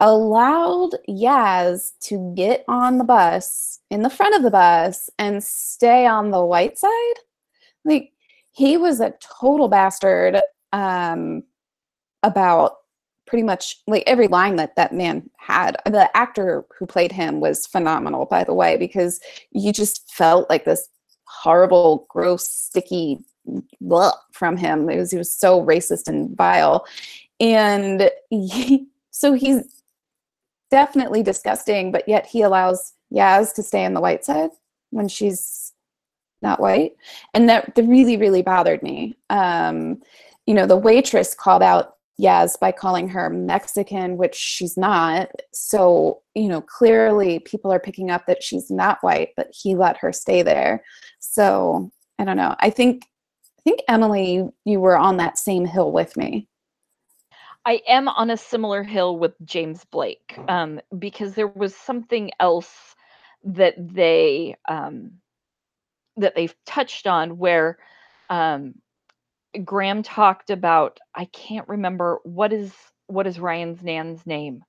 allowed Yaz to get on the bus, in the front of the bus, and stay on the white side. Like, he was a total bastard about pretty much like every line that that man had. The actor who played him was phenomenal, by the way, because you just felt like this horrible, gross, sticky from him. He was so racist and vile. And so he's definitely disgusting, but yet he allows Yaz to stay on the white side when she's not white. And that really, really bothered me. The waitress called out Yaz by calling her Mexican, which she's not. So, clearly people are picking up that she's not white, but he let her stay there. So I don't know. I think Emily, you were on that same hill with me. I am on a similar hill with James Blake, because there was something else that they've touched on where Graham talked about, I can't remember what is Ryan's nan's name.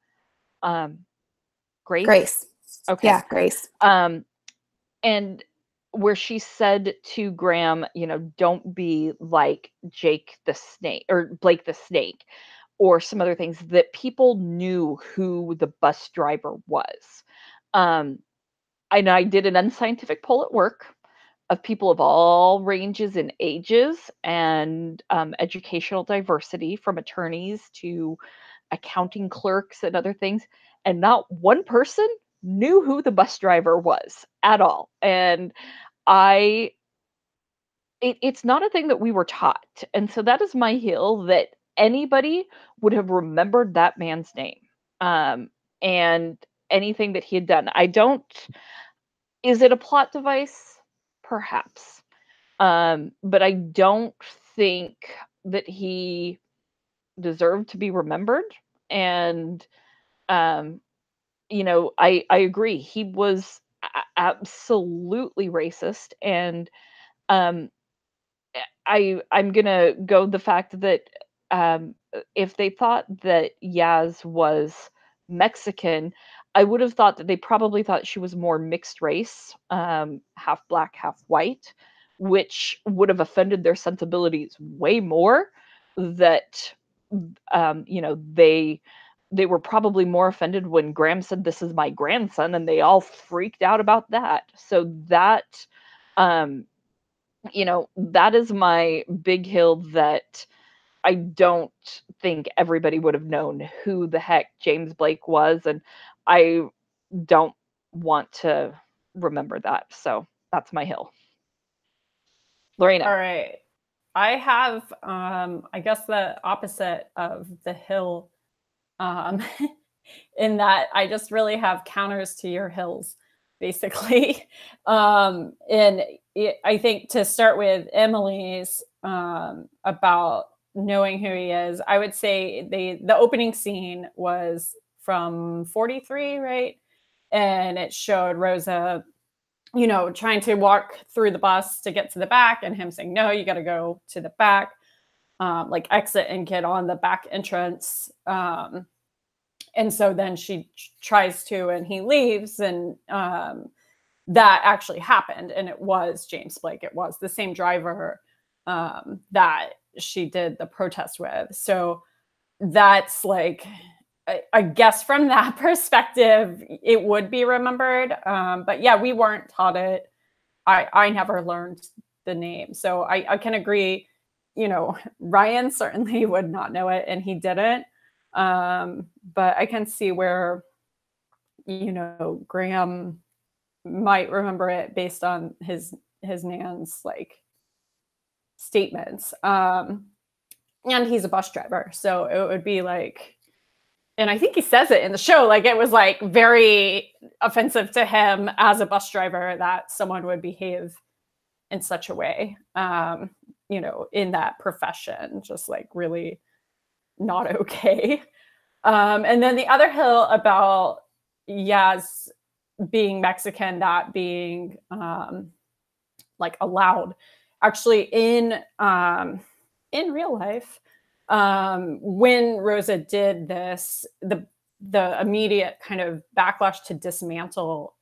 Grace? Grace. Okay. Yeah, Grace. And where she said to Graham, don't be like Jake the snake or Blake the snake, or some other things, that people knew who the bus driver was. I did an unscientific poll at work of people of all ranges and ages and educational diversity, from attorneys to accounting clerks and other things. And not one person knew who the bus driver was at all. And it's not a thing that we were taught. And so that is my hill, that anybody would have remembered that man's name, and anything that he had done. Is it a plot device? Perhaps. But I don't think that he deserved to be remembered. And, I agree. He was absolutely racist. And I'm gonna go the fact that if they thought that Yaz was Mexican, I would have thought that they probably thought she was more mixed race, half black, half white, which would have offended their sensibilities way more. That they were probably more offended when Graham said, "This is my grandson," and they all freaked out about that. So that um, that is my big hill, that I don't think everybody would have known who the heck James Blake was, and I don't want to remember that. So that's my hill. Lorena. All right. I have, I guess, the opposite of the hill, in that I just really have counters to your hills, basically. And I think to start with Emily's, about knowing who he is, I would say the opening scene was from 43, right? And it showed Rosa, trying to walk through the bus to get to the back, and him saying, "No, you got to go to the back, like exit and get on the back entrance." And so then she tries to, and he leaves, and that actually happened, and it was James Blake. It was the same driver that she did the protest with. So that's like, I guess from that perspective, it would be remembered. But yeah, we weren't taught it. I never learned the name. So I can agree, Ryan certainly would not know it, and he didn't. But I can see where, Graham might remember it based on his nan's like statements. And he's a bus driver. So it would be like, and I think he says it in the show, like it was like very offensive to him as a bus driver that someone would behave in such a way, you know, in that profession, just like really not okay. And then the other hill about Yaz being Mexican, that being like allowed, actually in real life, when Rosa did this, the immediate kind of backlash to dismantle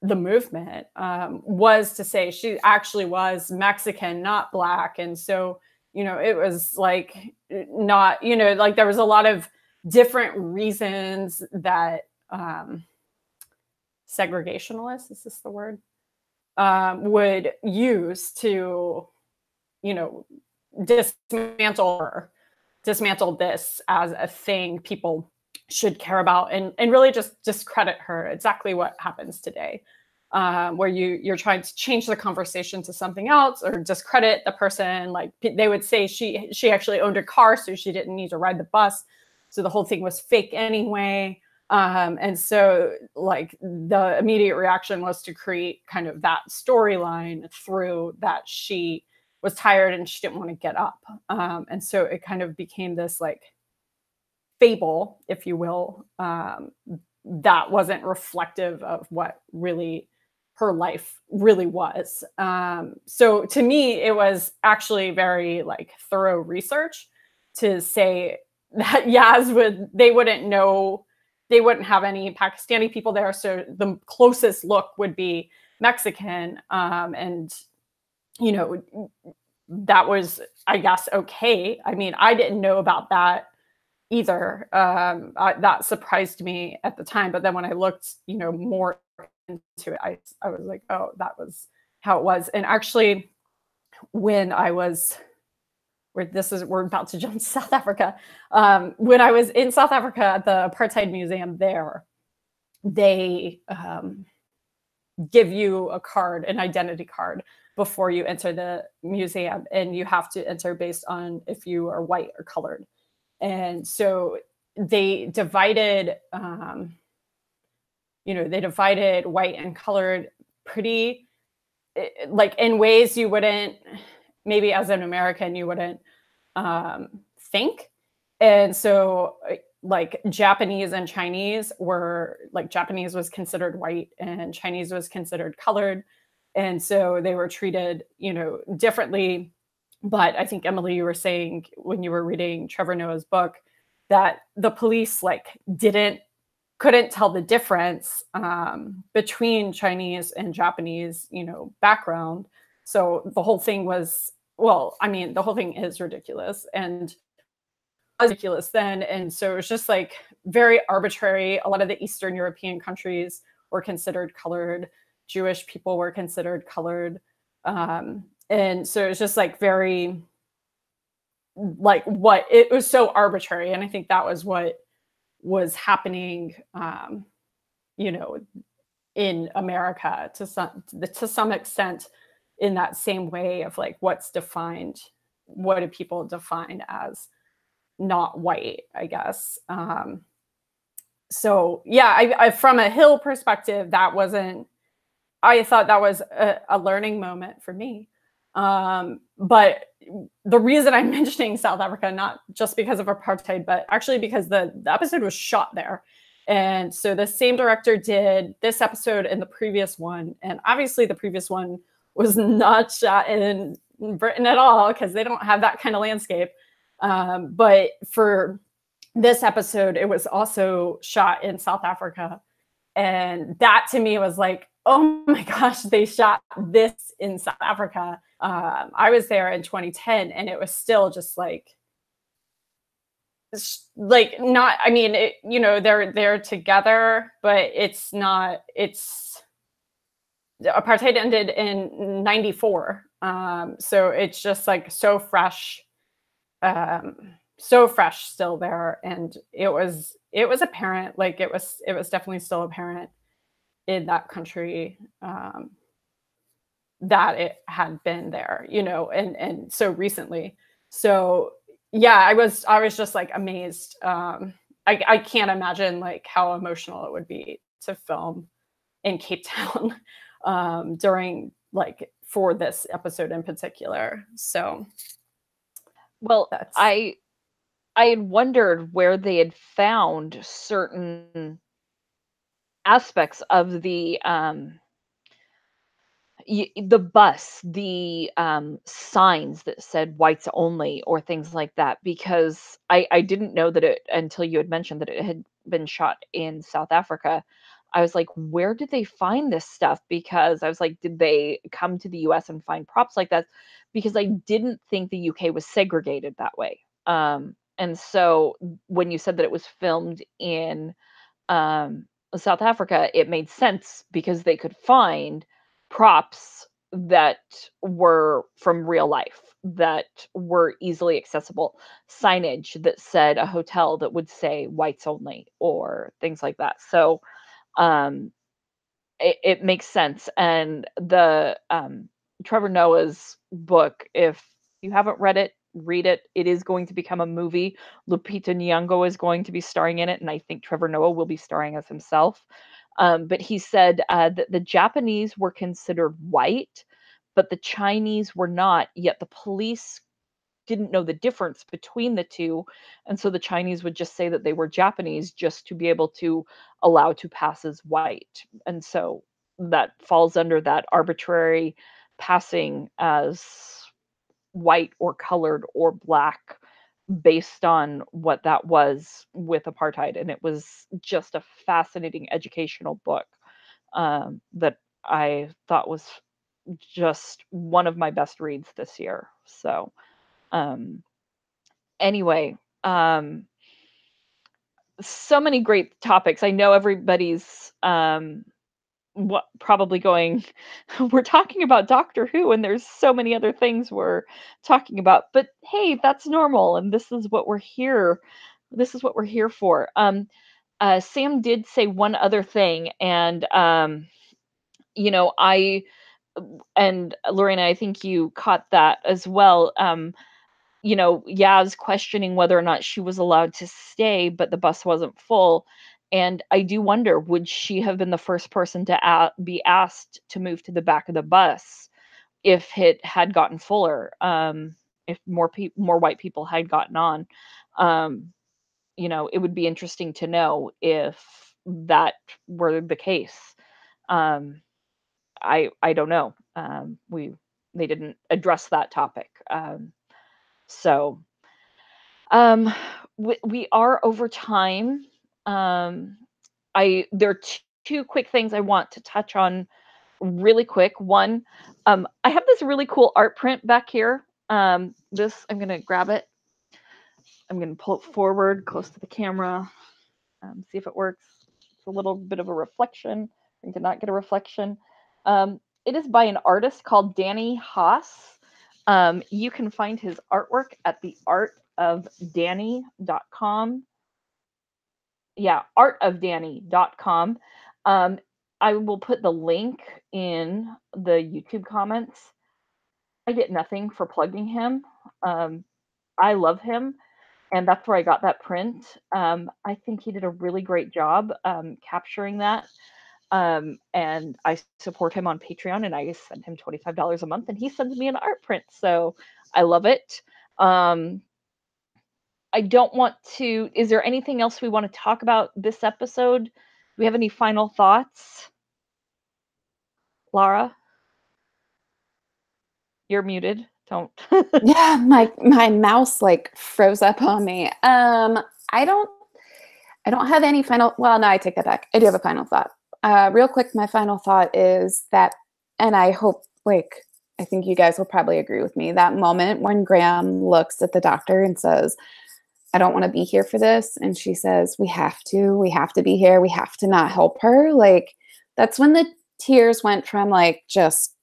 the movement was to say she actually was Mexican, not Black. And so, you know, it was like not, you know, like there was a lot of different reasons that segregationalists, is this the word, would use to, you know, dismantle this as a thing people should care about, and really just discredit her. Exactly what happens today, where you're trying to change the conversation to something else or discredit the person. Like they would say she actually owned a car, so she didn't need to ride the bus, so the whole thing was fake anyway. And so like the immediate reaction was to create kind of that storyline through that she was tired and she didn't want to get up. And so it kind of became this like fable, if you will, that wasn't reflective of what really her life really was. So to me, it was actually very like thorough research to say that Yaz they wouldn't have any Pakistani people there. So the closest look would be Mexican. And, you know, that was, I guess, okay. I mean, I didn't know about that either. That surprised me at the time. But then when I looked, you know, more into it, I was like, oh, that was how it was. And actually, when I was, we're about to jump to South Africa. When I was in South Africa at the Apartheid Museum there, they give you a card, an identity card, before you enter the museum, and you have to enter based on if you are white or colored. And so they divided, you know, they divided white and colored pretty, like in ways you wouldn't, maybe as an American, you wouldn't think. And so like Japanese and Chinese were, like Japanese was considered white and Chinese was considered colored. And so they were treated, you know, differently. But I think, Emily, you were saying when you were reading Trevor Noah's book that the police like couldn't tell the difference between Chinese and Japanese, you know, background. So the whole thing was, well, I mean, the whole thing is ridiculous and ridiculous then. And so it was just like very arbitrary. A lot of the Eastern European countries were considered colored. Jewish people were considered colored. And so it's just like very, like what, it was so arbitrary. And I think that was what was happening, you know, in America to some extent, in that same way of like what's defined, what do people define as not white, I guess. So yeah, I from a Hill perspective, that wasn't, I thought that was a learning moment for me. But the reason I'm mentioning South Africa, not just because of apartheid, but actually because the episode was shot there. And so the same director did this episode and the previous one. And obviously the previous one was not shot in Britain at all because they don't have that kind of landscape. But for this episode, it was also shot in South Africa. And that to me was like, oh my gosh, they shot this in South Africa. I was there in 2010 and it was still just like not, I mean, it, you know, they're together, but it's not, it's, apartheid ended in 94. So it's just like so fresh still there. And it was apparent, like it was definitely still apparent in that country that it had been there, you know, and so recently. So yeah, I was just like amazed. I can't imagine like how emotional it would be to film in Cape Town during like for this episode in particular. So, well, that's I had wondered where they had found certain aspects of the bus, the signs that said whites only or things like that, because I didn't know that it until you had mentioned that it had been shot in South Africa. I was like, where did they find this stuff? Because I was like, did they come to the US and find props like that? Because I didn't think the UK was segregated that way. And so when you said that it was filmed in um, South Africa, it made sense because they could find props that were from real life, that were easily accessible, signage that said a hotel that would say whites only or things like that. So um, it makes sense. And the Trevor Noah's book, if you haven't read it, read it. It is going to become a movie. Lupita Nyong'o is going to be starring in it, and I think Trevor Noah will be starring as himself. But he said that the Japanese were considered white, but the Chinese were not. Yet the police didn't know the difference between the two, and so the Chinese would just say that they were Japanese just to be able to allow to pass as white. And so that falls under that arbitrary passing as white or colored or black based on what that was with apartheid. And it was just a fascinating educational book that I thought was just one of my best reads this year. So um, anyway, so many great topics. I know everybody's what probably going, we're talking about Doctor Who, and there's so many other things we're talking about. But hey, that's normal, and this is what we're here. This is what we're here for. Sam did say one other thing, and I and Lorena, I think you caught that as well. Yaz questioning whether or not she was allowed to stay, but the bus wasn't full. And I do wonder, would she have been the first person to be asked to move to the back of the bus if it had gotten fuller? If more white people had gotten on, it would be interesting to know if that were the case. Um, I don't know. They didn't address that topic. So Um, we are over time. There are two quick things I want to touch on really quick. One, I have this really cool art print back here. I'm gonna grab it. I'm gonna pull it forward close to the camera. See if it works. It's a little bit of a reflection. I did not get a reflection. It is by an artist called Danny Haas. You can find his artwork at theartofdanny.com. Yeah, artofdanny.com. I will put the link in the YouTube comments. I get nothing for plugging him. I love him, and that's where I got that print. I think he did a really great job capturing that. And I support him on Patreon, and I send him $25 a month, and he sends me an art print. So I love it. I don't want to. Is there anything else we want to talk about this episode? Do we have any final thoughts? Lara, you're muted. Don't. Yeah, my mouse like froze up on me. I don't have any final, well, no, I take that back. I do have a final thought. Real quick, my final thought is that, and I hope, I think you guys will probably agree with me, that moment when Graham looks at the doctor and says, I don't want to be here for this. And she says, we have to be here. We have to not help her. Like, that's when the tears went from just,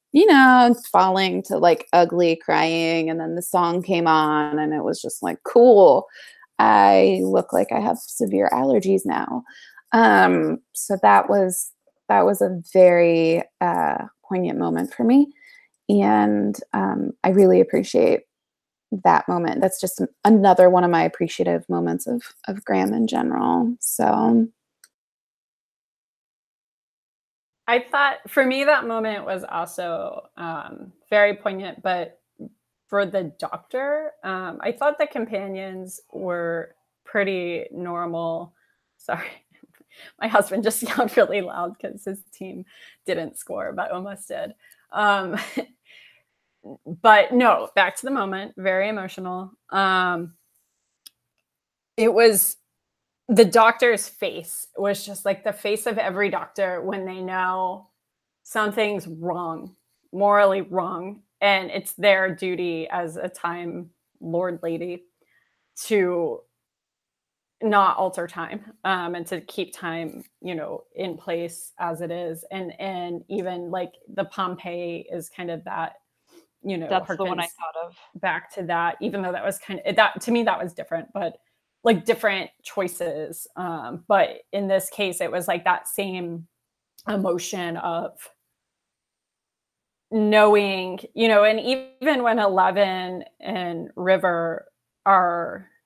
falling to ugly crying. And then the song came on and it was just cool. I look like I have severe allergies now. So that was a very poignant moment for me. And I really appreciate that moment. That's just another one of my appreciative moments of Graham in general. So I thought for me that moment was also very poignant. But for the doctor, I thought the companions were pretty normal. Sorry, my husband just yelled really loud because his team didn't score, but almost did. But no, back to the moment, very emotional. It was the doctor's face was just like the face of every doctor when they know something's wrong, morally wrong, and it's their duty as a Time Lord lady to not alter time, and to keep time, in place as it is. And even like the Pompeii is kind of that, That's the one I harkens thought of. back to that, even though that was kind of that to me, that was different, but like different choices. But in this case, it was like that same emotion of knowing, and even when 11 and River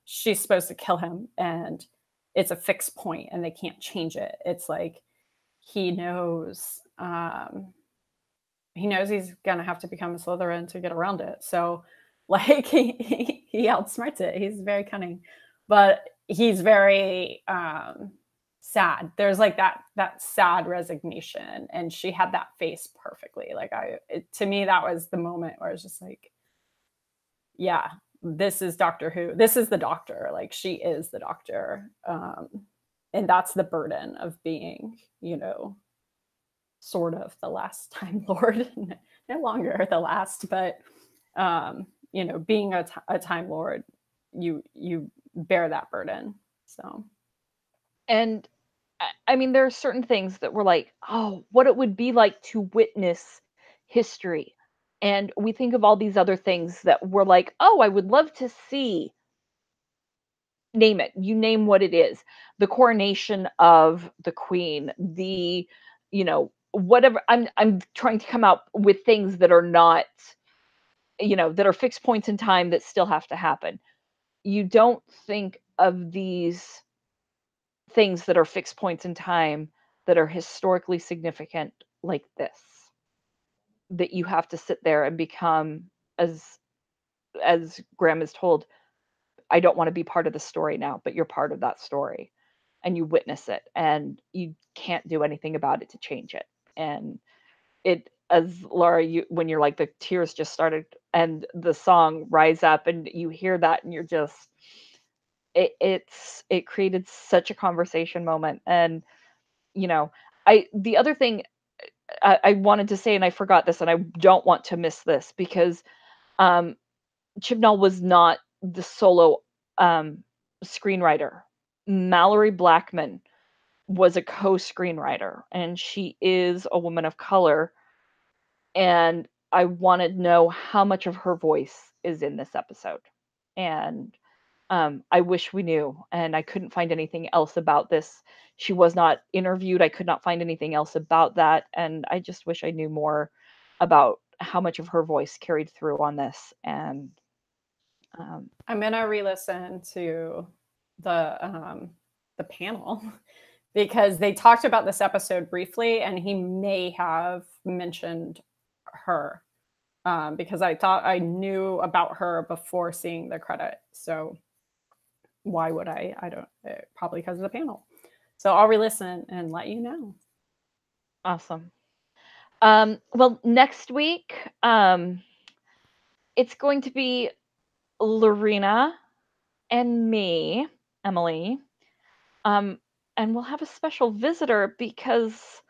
she's supposed to kill him and it's a fixed point and they can't change it. It's like he knows he's gonna have to become a Slytherin to get around it. So like he outsmarts it. He's very cunning, but he's very sad. There's like that sad resignation, and she had that face perfectly. Like to me, that was the moment where I was just like, yeah, this is Doctor Who. This is the Doctor. Like she is the Doctor, and that's the burden of being, sort of the last Time Lord, no longer the last, but being a Time Lord, you bear that burden. So, And I mean, there are certain things that were like, oh, what it would be like to witness history. And we think of all these other things that were like, oh, I would love to see. Name it. You name what it is. The coronation of the queen, whatever. I'm trying to come out with things that are not, that are fixed points in time that still have to happen. You don't think of these things that are fixed points in time that are historically significant like this, that you have to sit there and become, as Graham is told, I don't want to be part of the story now, but you're part of that story and you witness it and you can't do anything about it to change it. And it, as Laura, when you're like the tears just started and the song Rise Up and you hear that and you're just, it created such a conversation moment. And the other thing I wanted to say, and I forgot this, and I don't want to miss this because Chibnall was not the solo screenwriter. Mallory Blackman was a co-screenwriter, and she is a woman of color. And I want to know how much of her voice is in this episode. And I wish we knew, and I couldn't find anything else about this. She was not interviewed. I could not find anything else about that, and I just wish I knew more about how much of her voice carried through on this. And I'm gonna re-listen to the panel because they talked about this episode briefly, and he may have mentioned her because I thought I knew about her before seeing the credit. So why would I? I don't. Probably because of the panel. So I'll re-listen and let you know. Awesome. Well, next week, it's going to be Lorena and me, Emily, and we'll have a special visitor because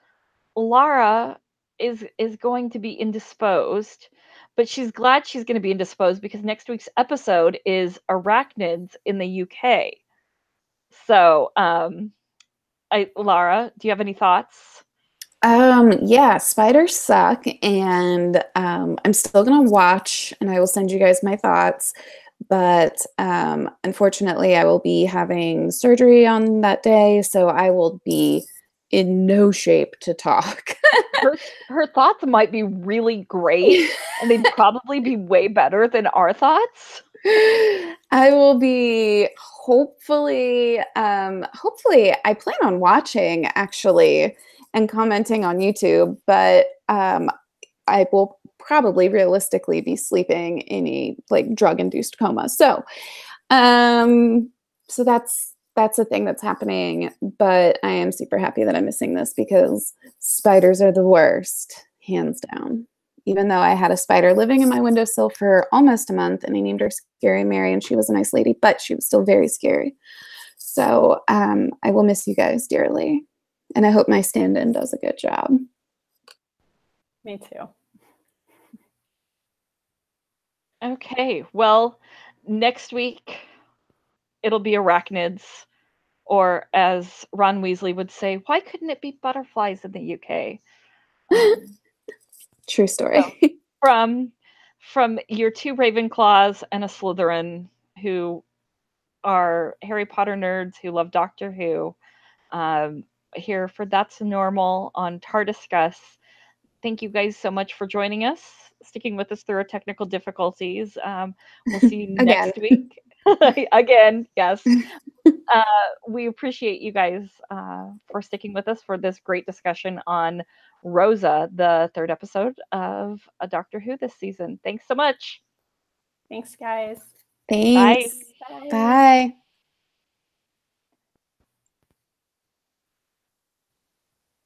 Lara is going to be indisposed, but she's glad she's going to be indisposed because next week's episode is arachnids in the UK. So, Lara, do you have any thoughts? Yeah, spiders suck, and I'm still gonna watch, and I will send you guys my thoughts. But unfortunately, I will be having surgery on that day, so I will be in no shape to talk. her thoughts might be really great, and they'd probably be way better than our thoughts. I will be hopefully I plan on watching actually and commenting on YouTube, but I will probably realistically be sleeping in a like drug-induced coma. So that's a thing that's happening, but I am super happy that I'm missing this because spiders are the worst, hands down. Even though I had a spider living in my windowsill for almost a month, and I named her Scary Mary, and she was a nice lady, but she was still very scary. So I will miss you guys dearly, and I hope my stand-in does a good job. Me too. Okay, well, next week it'll be arachnids, or as Ron Weasley would say, why couldn't it be butterflies in the UK? True story. So from your two Ravenclaws and a Slytherin who are Harry Potter nerds who love Doctor Who, here for That's Normal on TARDIScuss. Thank you guys so much for joining us, sticking with us through our technical difficulties. We'll see you next week. Again, yes. We appreciate you guys for sticking with us for this great discussion on Rosa, the third episode of a Doctor Who this season. Thanks so much. Thanks, guys. Thanks. Bye. Bye.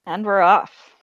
And we're off.